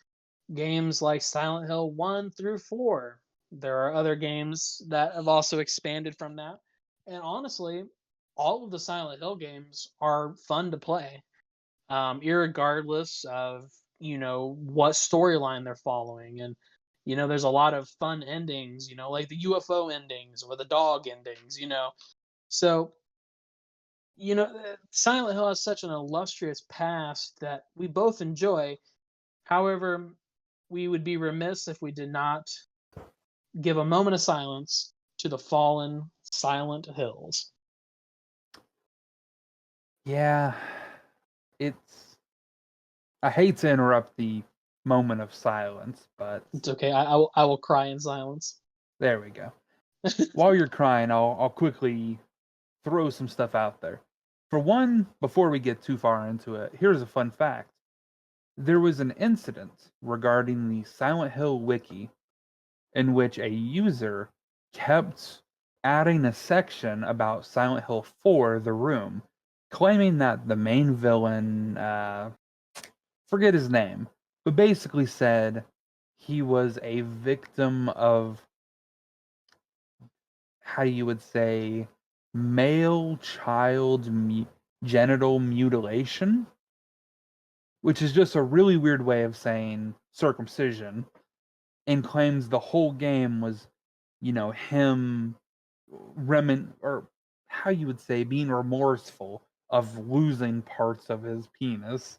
Games like Silent Hill 1 through 4. There are other games that have also expanded from that. And honestly, all of the Silent Hill games are fun to play, irregardless of what storyline they're following. And there's a lot of fun endings, like the UFO endings or the dog endings. So Silent Hill has such an illustrious past that we both enjoy. However, we would be remiss if we did not give a moment of silence to the fallen Silent Hills. Yeah, it's. I hate to interrupt the moment of silence, but It's okay. I will cry in silence. there we go. While you're crying, I'll quickly throw some stuff out there. For one, before we get too far into it, here's a fun fact. There was an incident regarding the Silent Hill wiki in which a user kept adding a section about Silent Hill 4 The Room, claiming that the main villain, forget his name, but basically said he was a victim of, how you would say, male child genital mutilation, which is just a really weird way of saying circumcision, and claims the whole game was, him or how you would say, being remorseful of losing parts of his penis.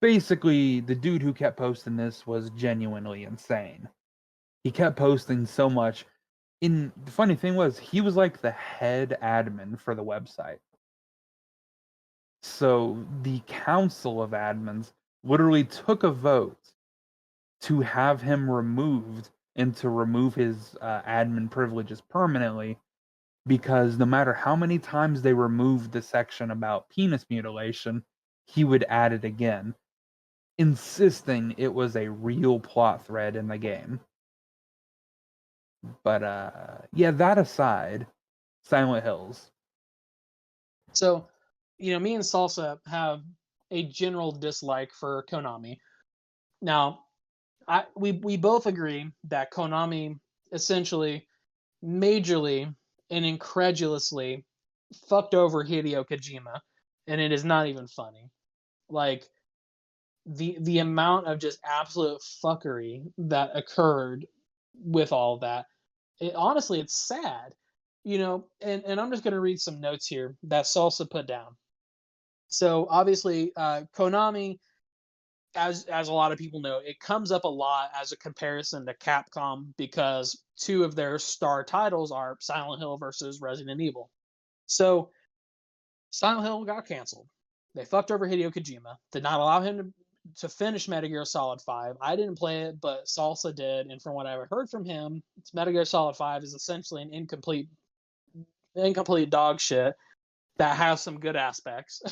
Basically, the dude who kept posting this was genuinely insane. He kept posting so much. The funny thing was, he was like the head admin for the website. So the council of admins literally took a vote to have him removed and to remove his admin privileges permanently, because no matter how many times they removed the section about penis mutilation, he would add it again, insisting it was a real plot thread in the game. But yeah, that aside, Silent Hills. So, me and Salsa have a general dislike for Konami. Now, we both agree that Konami essentially, majorly, and incredulously fucked over Hideo Kojima, and it is not even funny. Like, the amount of just absolute fuckery that occurred with all of that, honestly, it's sad. And I'm just going to read some notes here that Salsa put down. So obviously, Konami, as a lot of people know, it comes up a lot as a comparison to Capcom, because two of their star titles are Silent Hill versus Resident Evil. So Silent Hill got canceled. They fucked over Hideo Kojima, did not allow him to finish Metal Gear Solid 5. I didn't play it, but Salsa did, and from what I've heard from him, Metal Gear Solid 5 is essentially an incomplete dog shit that has some good aspects.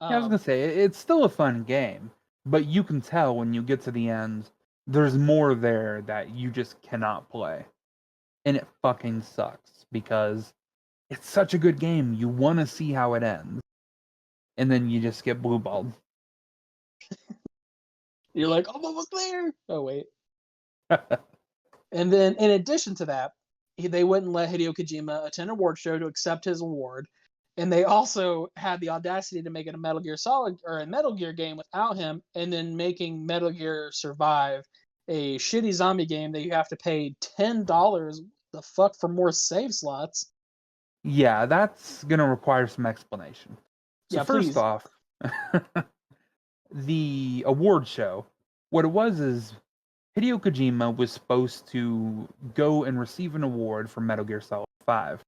Yeah, I was gonna say it's still a fun game, but you can tell when you get to the end, there's more there that you just cannot play, and it fucking sucks because it's such a good game. You want to see how it ends, and then you just get blue balled. You're like, I'm almost there. Oh wait. And then, in addition to that, they wouldn't let Hideo Kojima attend an award show to accept his award, and they also had the audacity to make it a Metal Gear Solid or a Metal Gear game without him, and then making Metal Gear Survive a shitty zombie game that you have to pay $10 the fuck for more save slots. Yeah, that's gonna require some explanation. So Yeah, first please. off, the award show, what it was is Hideo Kojima was supposed to go and receive an award for Metal Gear Solid 5.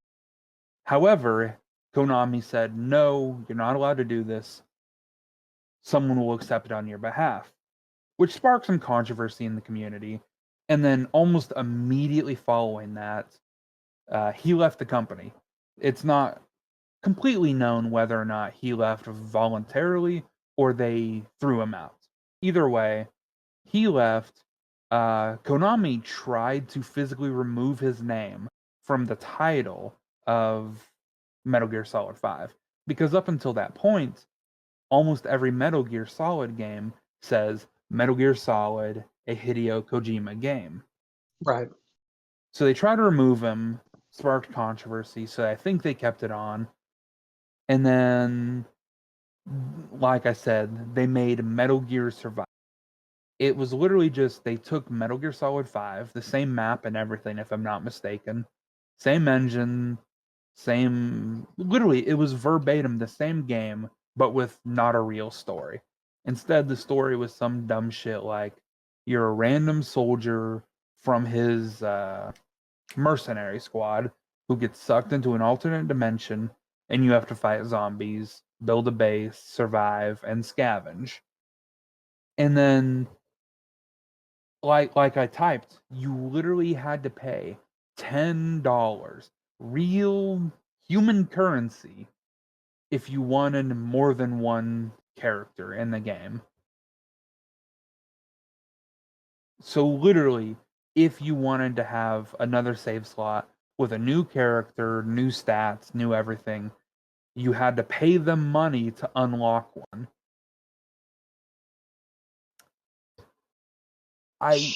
However, Konami said, no, you're not allowed to do this. Someone will accept it on your behalf, which sparked some controversy in the community. And then almost immediately following that, he left the company. It's not completely known whether or not he left voluntarily or they threw him out. Either way, he left. Konami tried to physically remove his name from the title of Metal Gear Solid 5 because up until that point, almost every Metal Gear Solid game says Metal Gear Solid, a Hideo Kojima game. Right. So they tried to remove him, sparked controversy, so I think they kept it on. And then, like I said, they made Metal Gear Survive. It was literally just they took Metal Gear Solid 5, the same map and everything, if I'm not mistaken, same engine, same. Literally, it was verbatim the same game, but with not a real story. Instead, the story was some dumb shit like you're a random soldier from his mercenary squad who gets sucked into an alternate dimension, and you have to fight zombies, build a base, survive, and scavenge. And then like I typed, you literally had to pay $10 real human currency if you wanted more than one character in the game. So literally, if you wanted to have another save slot with a new character, new stats, new everything, you had to pay them money to unlock one. I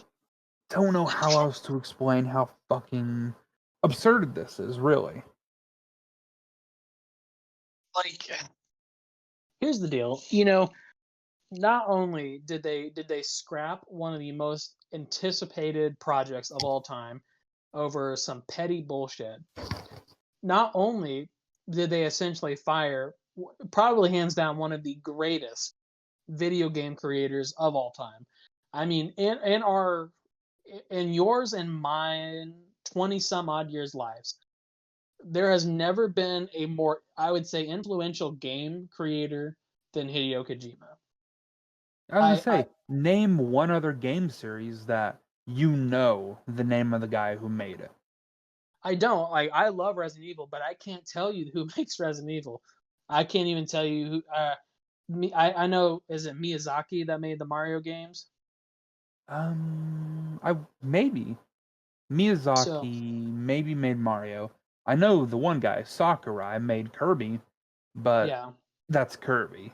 don't know how else to explain how fucking absurd this is, really. Like, here's the deal. Not only did they scrap one of the most anticipated projects of all time over some petty bullshit, not only did they essentially fire probably hands down one of the greatest video game creators of all time. I mean, in yours and mine 20 some odd years lives, there has never been a more, I would say, influential game creator than Hideo Kojima. I was gonna I say, name one other game series that you know the name of the guy who made it. I don't like. I love Resident Evil, but I can't tell you who makes Resident Evil. I can't even tell you who. I know. Is it Miyazaki that made the Mario games? I maybe So Miyazaki maybe made Mario. I know the one guy, Sakurai, made Kirby, but yeah, that's Kirby.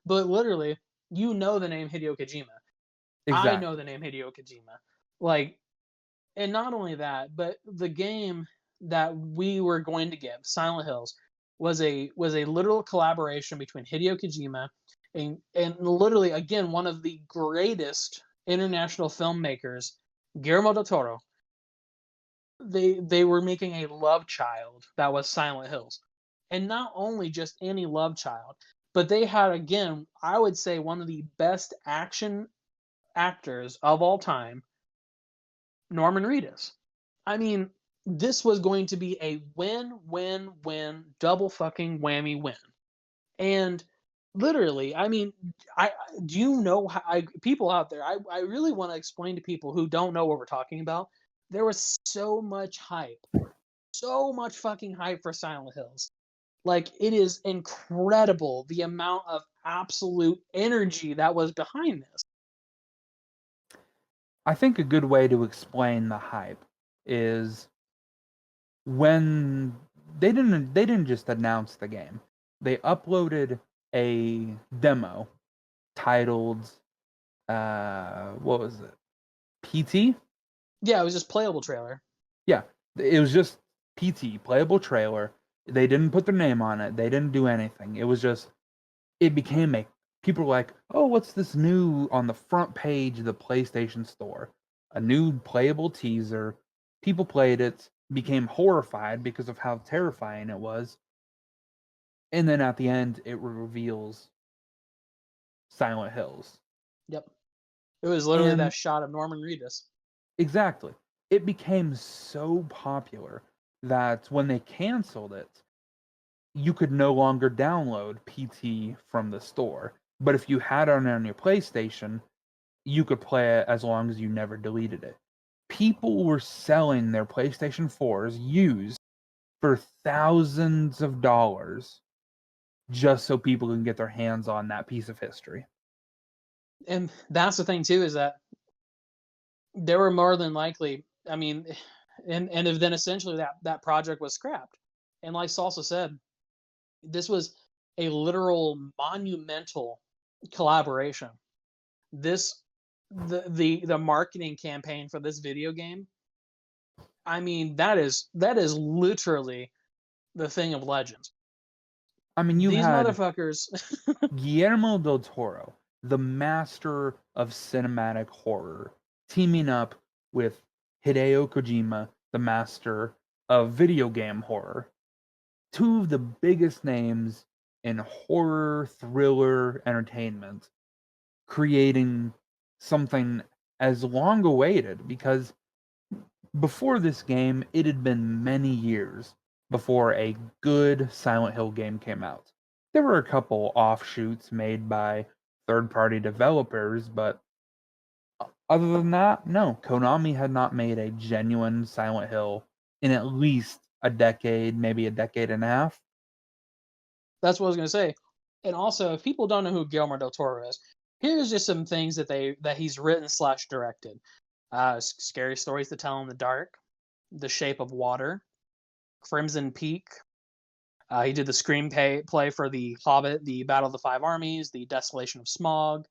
but literally, you know the name Hideo Kojima. I know Exactly. the name Hideo Kojima. Like, and not only that, but the game that we were going to get, Silent Hills, was a literal collaboration between Hideo Kojima and literally again one of the greatest international filmmakers, Guillermo del Toro. They were making a love child that was Silent Hills, and not only just any love child, but they had again, I would say, one of the best action actors of all time, Norman Reedus. I mean, this was going to be a win, win, win, double fucking whammy win. And literally. I mean, I do you know how people out there? I really want to explain to people who don't know what we're talking about. There was so much hype, so much fucking hype for Silent Hills. Like it is incredible the amount of absolute energy that was behind this. I think a good way to explain the hype is when they didn't just announce the game. They uploaded a demo titled what was it? PT? Yeah, it was just playable trailer. Yeah, it was just PT, playable trailer. They didn't put their name on it. They didn't do anything. It was just it became a people were like, "Oh, what's this new on the front page of the PlayStation Store? A new playable teaser." People played it, became horrified because of how terrifying it was, and then at the end, it reveals Silent Hills. Yep. It was literally And that shot of Norman Reedus. exactly, it became so popular that when they canceled it, you could no longer download PT from the store. But if you had it on your PlayStation, you could play it as long as you never deleted it. People were selling their PlayStation 4s used for thousands of dollars just so people can get their hands on that piece of history. And that's the thing too, is that they were more than likely, I mean, and then essentially that project was scrapped. And like Salsa said, this was a literal monumental collaboration. This the marketing campaign for this video game, I mean, that is literally the thing of legends. I mean, you These had motherfuckers. Guillermo del Toro, the master of cinematic horror, teaming up with Hideo Kojima, the master of video game horror. Two of the biggest names in horror thriller entertainment, creating something as long awaited because before this game, it had been many years before a good Silent Hill game came out. There were a couple offshoots made by third party developers, but other than that, no. Konami had not made a genuine Silent Hill in at least a decade, maybe a decade and a half. That's what I was gonna say. And also, if people don't know who Guillermo del Toro is, here's just some things that he's written slash directed. Scary Stories to Tell in the Dark, The Shape of Water, Crimson Peak. He did the screenplay for The Hobbit, The Battle of the Five Armies, The Desolation of Smog,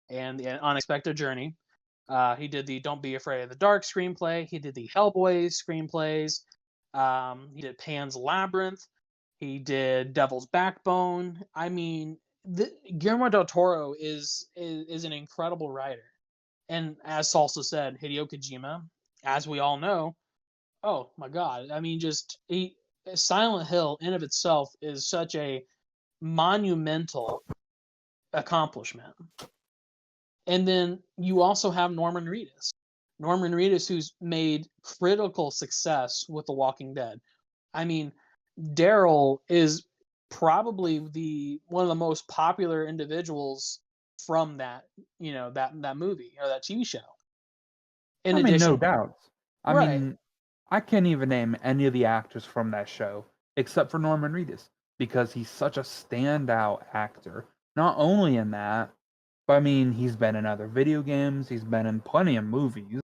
and The Unexpected Journey. He did the Don't Be Afraid of the Dark screenplay. He did the Hellboy screenplays. He did Pan's Labyrinth. He did Devil's Backbone. I mean, Guillermo del Toro is an incredible writer. And as Salsa said, Hideo Kojima, as we all know, oh my God, I mean, just Silent Hill in of itself is such a monumental accomplishment. And then you also have Norman Reedus. Norman Reedus, who's made critical success with The Walking Dead. I mean, Daryl is probably the one of the most popular individuals from that, that movie or that TV show. In I mean, no addition, doubt. I right. mean, I can't even name any of the actors from that show except for Norman Reedus because he's such a standout actor. Not only in that, but I mean, he's been in other video games, he's been in plenty of movies.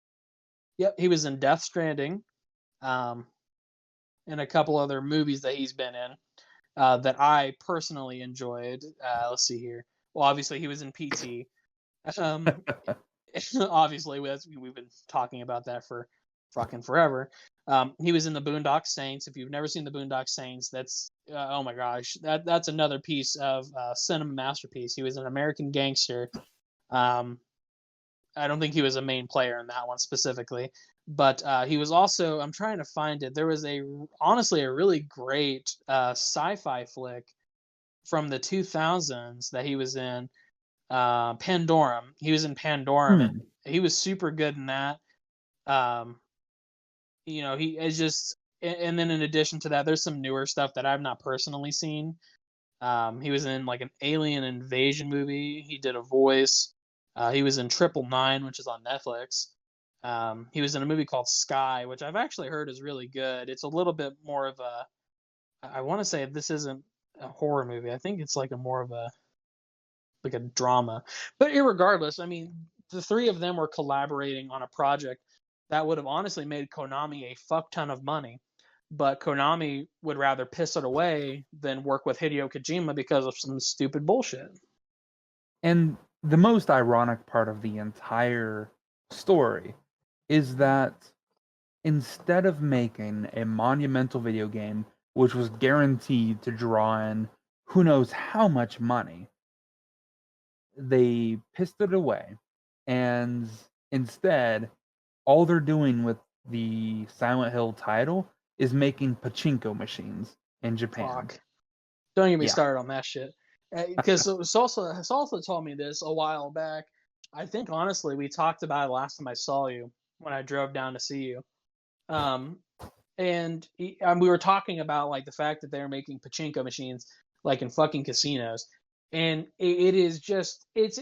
Yep, he was in Death Stranding, um, and a couple other movies that he's been in that I personally enjoyed. Let's see here. Well, obviously he was in PT. Um, obviously, we've been talking about that for fucking forever. He was in the Boondock Saints. If you've never seen the Boondock Saints, that's oh my gosh, that's another piece of cinema masterpiece. He was an American Gangster. Um, I don't think he was a main player in that one specifically, but he was also. I'm trying to find it. There was honestly a really great sci-fi flick from the 2000s that he was in. Pandorum. He was in Pandorum, and Hmm. he was super good in that. Um, he is just, and then in addition to that, there's some newer stuff that I've not personally seen. He was in like an alien invasion movie. He did a voice. He was in 999, which is on Netflix. He was in a movie called Sky, which I've actually heard is really good. It's a little bit more of a, I want to say this isn't a horror movie. I think it's like a more of a like a drama. But irregardless, I mean, the three of them were collaborating on a project that would have honestly made Konami a fuck ton of money. But Konami would rather piss it away than work with Hideo Kojima because of some stupid bullshit. And the most ironic part of the entire story is that instead of making a monumental video game which was guaranteed to draw in who knows how much money, they pissed it away. And instead, all they're doing with the Silent Hill title is making pachinko machines in Japan. Fuck. Don't get me Yeah. started on that shit. Because Salsa told me this a while back. I think honestly we talked about it last time I saw you when I drove down to see you. Um, we were talking about like the fact that they're making pachinko machines like in fucking casinos, and it is just it's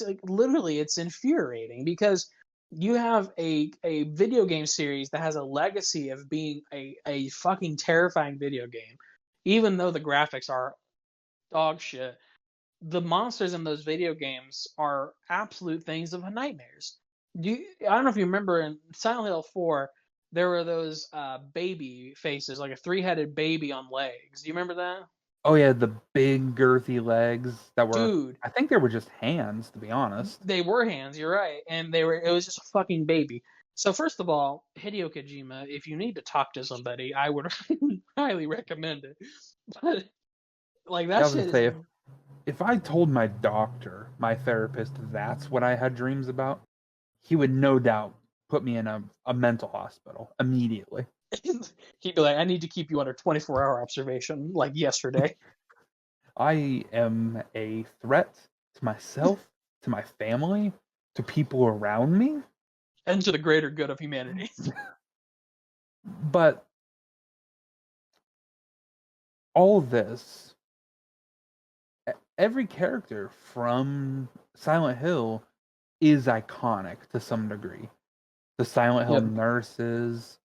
like literally it's infuriating because you have a video game series that has a legacy of being a fucking terrifying video game, even though the graphics are dog shit. The monsters in those video games are absolute things of nightmares. I don't know if you remember in Silent Hill 4, there were those baby faces, like a three-headed baby on legs. Do you remember that? Oh yeah, the big girthy legs that were, Dude, I think they were just hands, to be honest. they were hands, you're right. And it was just a fucking baby. So first of all, Hideo Kojima, if you need to talk to somebody, I would highly recommend it. But like Yeah, that I was shit gonna is say if I told my doctor, my therapist, that's what I had dreams about, he would no doubt put me in a mental hospital immediately. he'd be like, I need to keep you under 24-hour observation, like yesterday. I am a threat to myself, to my family, to people around me. And to the greater good of humanity. But all this, every character from Silent Hill is iconic to some degree. The Silent Hill Yep. nurses,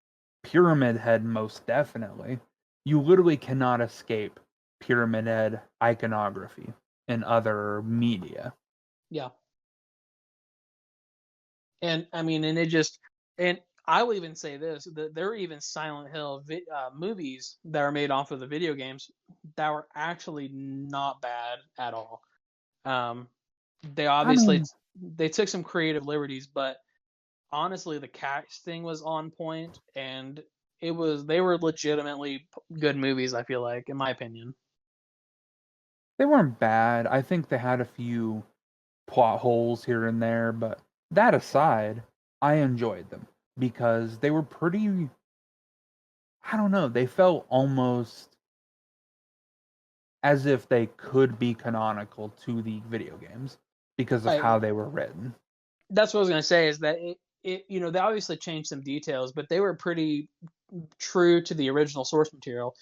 Pyramid Head, most definitely. You literally cannot escape Pyramid Head iconography in other media. Yeah. And I mean, and it just, and I will even say this, that there are even Silent Hill movies that are made off of the video games that were actually not bad at all. Um, they I obviously, mean, they took some creative liberties, but honestly, the casting was on point, and they were legitimately good movies, I feel like, in my opinion. they weren't bad. I think they had a few plot holes here and there, but that aside, I enjoyed them because they were pretty, I don't know, they felt almost as if they could be canonical to the video games because of I how they were written. That's what I was gonna say is that they obviously changed some details, but they were pretty true to the original source material.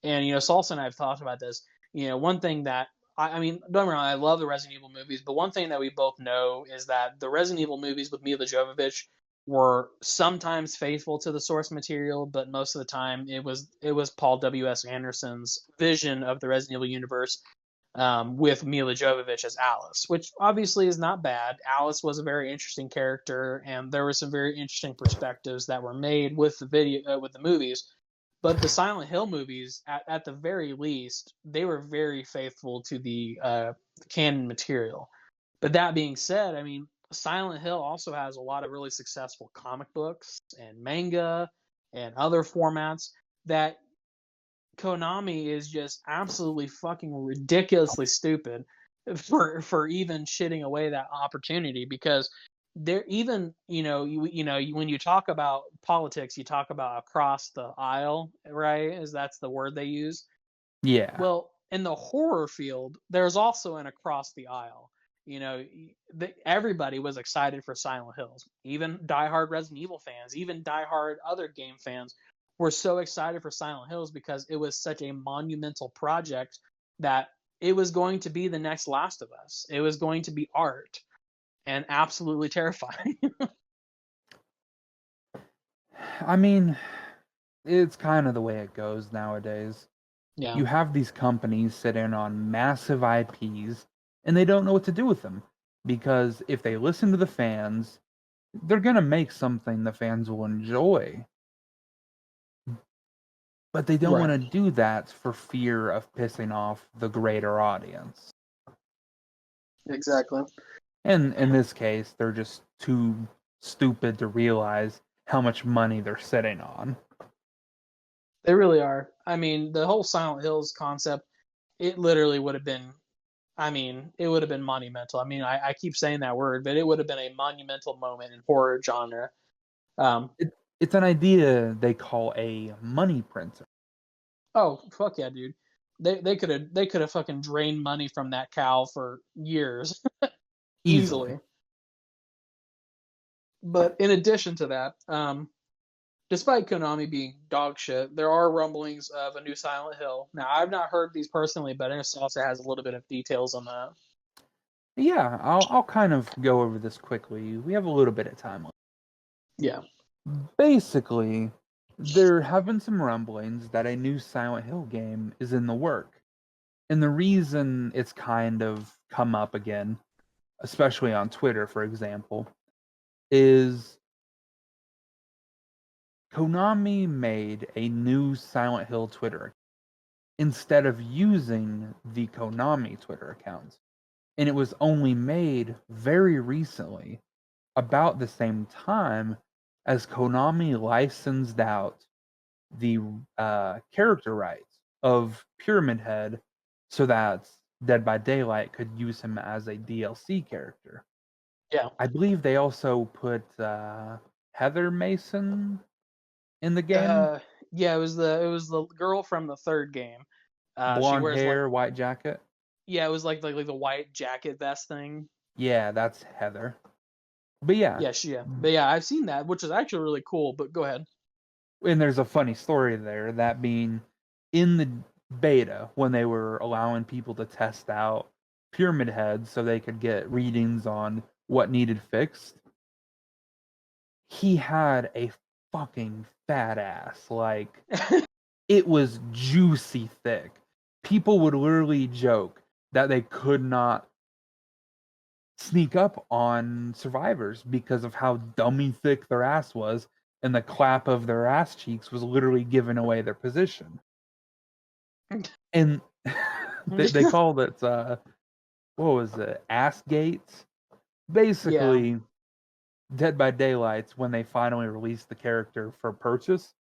And Salsa and I have talked about this. One thing that I mean, don't get me wrong, I love the Resident Evil movies, but one thing that we both know is that the Resident Evil movies with Mila Jovovich were sometimes faithful to the source material, but most of the time it was Paul W.S. Anderson's vision of the Resident Evil universe, with Mila Jovovich as Alice, which obviously is not bad. Alice was a very interesting character, and there were some very interesting perspectives that were made with the movies. But the Silent Hill movies, at the very least, they were very faithful to the canon material. But that being said, I mean, Silent Hill also has a lot of really successful comic books and manga and other formats that Konami is just absolutely fucking ridiculously stupid for even shitting away that opportunity, because they're even when you talk about politics, you talk about across the aisle, right? As that's the word they use. Yeah. Well, in the horror field, there's also an across the aisle. Everybody was excited for Silent Hills. Even diehard Resident Evil fans, even diehard other game fans were so excited for Silent Hills because it was such a monumental project that it was going to be the next Last of Us. It was going to be art and absolutely terrifying. I mean, it's kind of the way it goes nowadays. Yeah. You have these companies sitting on massive IPs and they don't know what to do with them because if they listen to the fans, they're going to make something the fans will enjoy. But they don't want Right. to do that for fear of pissing off the greater audience. Exactly. And in this case, they're just too stupid to realize how much money they're sitting on. They really are. I mean, the whole Silent Hills concept, it literally would have been, I mean, it would have been monumental. I mean, I keep saying that word, but it would have been a monumental moment in horror genre. Um, It's an idea they call a money printer. oh fuck yeah, dude. They could have fucking drained money from that cow for years Easily. easily. But in addition to that, despite Konami being dog shit, there are rumblings of a new Silent Hill. Now, I've not heard these personally, but Ernest also has a little bit of details on that. Yeah, I'll kind of go over this quickly. We have a little bit of time left. Yeah. Basically, there have been some rumblings that a new Silent Hill game is in the work. And the reason it's kind of come up again, especially on Twitter, for example, is Konami made a new Silent Hill Twitter instead of using the Konami Twitter account. And it was only made very recently, about the same time as Konami licensed out the character rights of Pyramid Head so that Dead by Daylight could use him as a DLC character. Yeah. I believe they also put Heather Mason in the game. Uh, yeah, it was the girl from the third game. She Blonde wears like, hair, white jacket. yeah, it was like the white jacket vest thing. Yeah, that's Heather. But yeah, Yeah. But yeah, I've seen that, which is actually really cool. But go ahead. and there's a funny story there, that being in the beta when they were allowing people to test out Pyramid Head so they could get readings on what needed fixed. He had a fucking fat ass. Like, it was juicy thick. People would literally joke that they could not sneak up on survivors because of how dummy thick their ass was, and the clap of their ass cheeks was literally giving away their position. And they called it what was it, ass gates? Yeah. Basically, Dead by Daylight's when they finally released the character for purchase,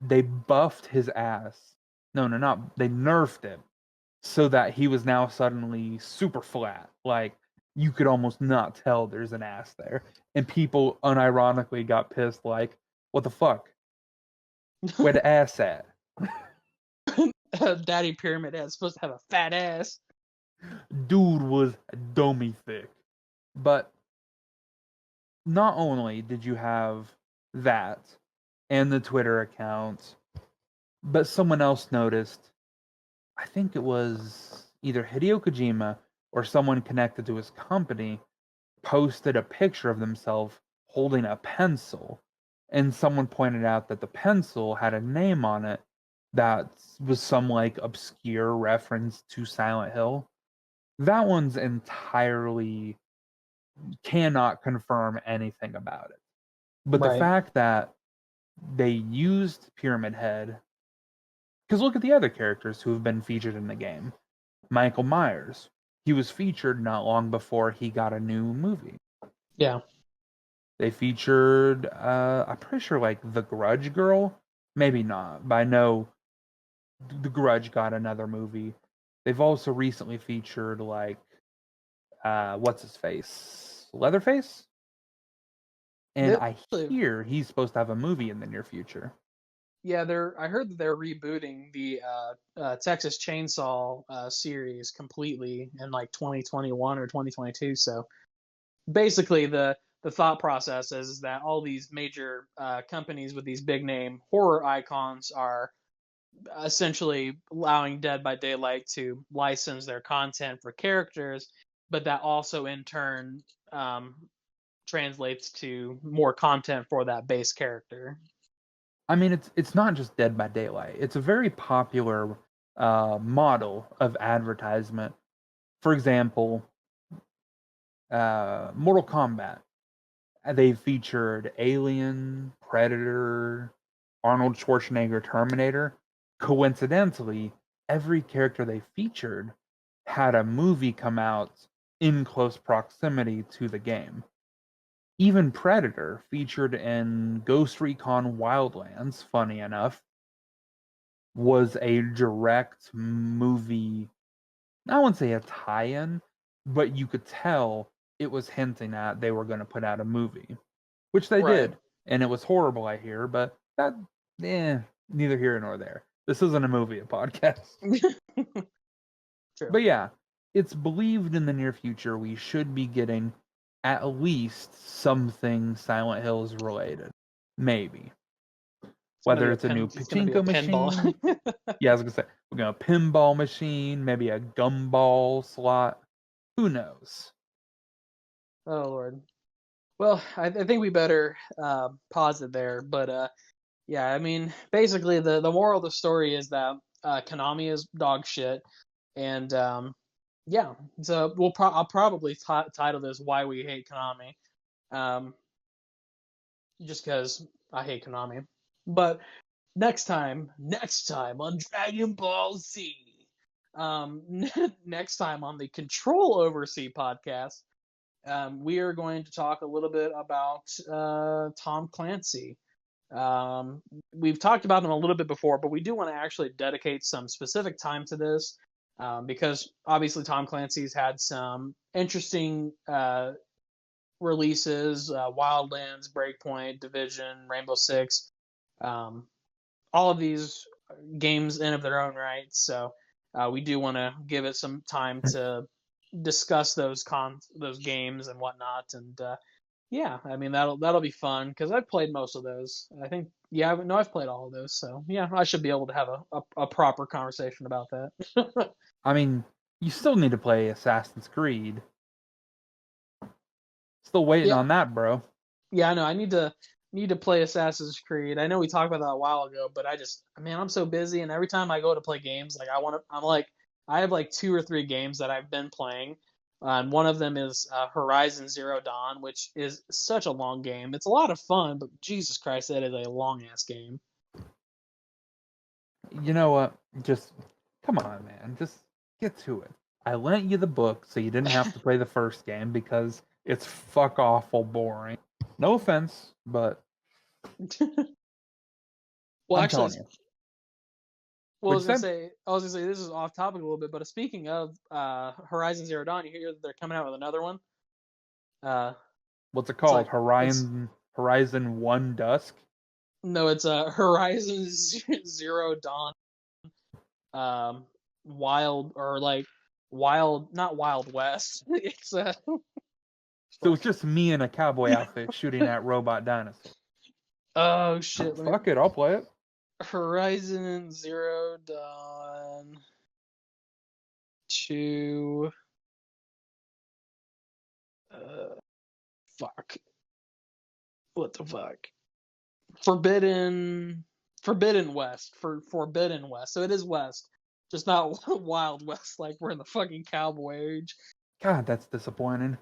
they buffed his ass. No, not they nerfed him so that he was now suddenly super flat. Like, you could almost not tell there's an ass there. And people unironically got pissed, like, what the fuck? Where the ass at? Daddy Pyramid Head's supposed to have a fat ass. Dude was dummy thick. But not only did you have that and the Twitter account, but someone else noticed, I think it was either Hideo Kojima or someone connected to his company, posted a picture of themselves holding a pencil. And someone pointed out that the pencil had a name on it that was some like obscure reference to Silent Hill. That one's entirely cannot confirm anything about it. But the Right. fact that they used Pyramid Head, because look at the other characters who have been featured in the game. Michael Myers, he was featured not long before he got a new movie. Yeah. They featured, I'm pretty sure, like the Grudge Girl. Maybe not, but I know the Grudge got another movie. They've also recently featured like, what's his face, Leatherface, and They I actually, hear he's supposed to have a movie in the near future. yeah, I heard that they're rebooting the Texas Chainsaw series completely in like 2021 or 2022. So basically, the thought process is that all these major companies with these big name horror icons are essentially allowing Dead by Daylight to license their content for characters, but that also in turn translates to more content for that base character. I mean, it's not just Dead by Daylight. It's a very popular model of advertisement. For example, Mortal Kombat. They featured Alien, Predator, Arnold Schwarzenegger, Terminator. Coincidentally, every character they featured had a movie come out in close proximity to the game. Even Predator, featured in Ghost Recon Wildlands, funny enough, was a direct movie. I wouldn't say a tie-in, but you could tell it was hinting at they were going to put out a movie, which they Right. did, and it was horrible, I hear. But that, neither here nor there. This isn't a movie, a podcast. True. But yeah, it's believed in the near future we should be getting at least something Silent Hills related, maybe. Whether it's a new It's gonna be a pachinko machine. pinball. Yeah, I was gonna say we're gonna pinball machine, maybe a gumball slot. Who knows? Oh Lord. Well, I think we better pause it there. But yeah, I mean, basically the moral of the story is that Konami is dog shit, and yeah. So I'll probably title this "Why We Hate Konami," just because I hate Konami. But next time on Dragon Ball Z, next time on the Control Over C podcast, we are going to talk a little bit about Tom Clancy. We've talked about them a little bit before, but we do want to actually dedicate some specific time to this because obviously Tom Clancy's had some interesting releases: Wildlands, Breakpoint, Division, Rainbow Six. All of these games in of their own right. So we do want to give it some time to discuss those games and whatnot. And yeah, I mean that'll be fun because I've played most of those. I think I've played all of those. So yeah, I should be able to have a proper conversation about that. I mean, you still need to play Assassin's Creed. Still waiting Yeah, on that, bro. yeah, I know. I need to play Assassin's Creed. I know we talked about that a while ago, but man, I'm so busy, and every time I go to play games, like I have like 2 or 3 games that I've been playing. And one of them is Horizon Zero Dawn, which is such a long game. It's a lot of fun, but Jesus Christ, that is a long ass game. You know what? Just come on, man. Just get to it. I lent you the book so you didn't have to play the first game because it's fuck awful boring. No offense, but Well, I'm actually, telling you. I What'd was you gonna say? say, this is off topic a little bit, but speaking of Horizon Zero Dawn, you hear that they're coming out with another one. Uh, What's it it's called? like it's Horizon One Dusk? No, it's Horizon Zero Dawn. Wild or like wild, not Wild West. It's So it's fuck. just me in a cowboy outfit shooting at robot dinosaurs. Oh shit! Let me Fuck it, I'll play it. Horizon Zero Dawn 2. Fuck. What the fuck? Forbidden West for Forbidden West. So it is West, just not Wild West like we're in the fucking cowboy age. God, that's disappointing.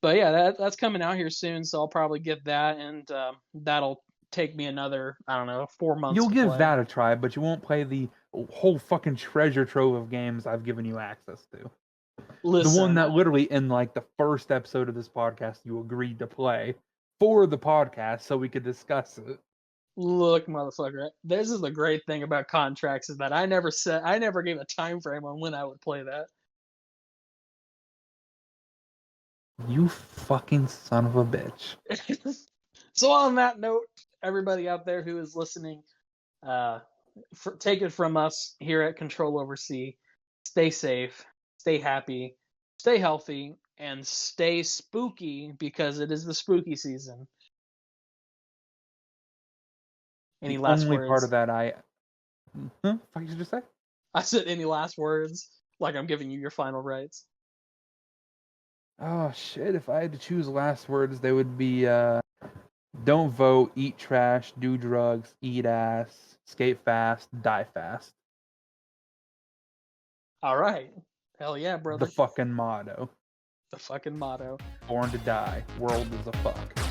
But yeah, that's coming out here soon, so I'll probably get that, and that'll take me another, I don't know, 4 months You'll to give play. that a try, but you won't play the whole fucking treasure trove of games I've given you access to. The one Listen, that literally in like the first episode of this podcast you agreed to play for the podcast so we could discuss it. look, motherfucker. This is the great thing about contracts is that I never gave a time frame on when I would play that. You fucking son of a bitch. So on that note, everybody out there who is listening, uh, take it from us here at Control Over C. Stay safe, stay happy, stay healthy, and stay spooky because it is the spooky season. Any The last only part of words? that I Huh? What did you just say? I said any last words, like I'm giving you your final rights. Oh shit! If I had to choose last words, they would be don't vote, eat trash, do drugs, eat ass, skate fast, die fast. All right. Hell yeah, The brother. fucking motto. The fucking motto. Born to die. World is a fuck.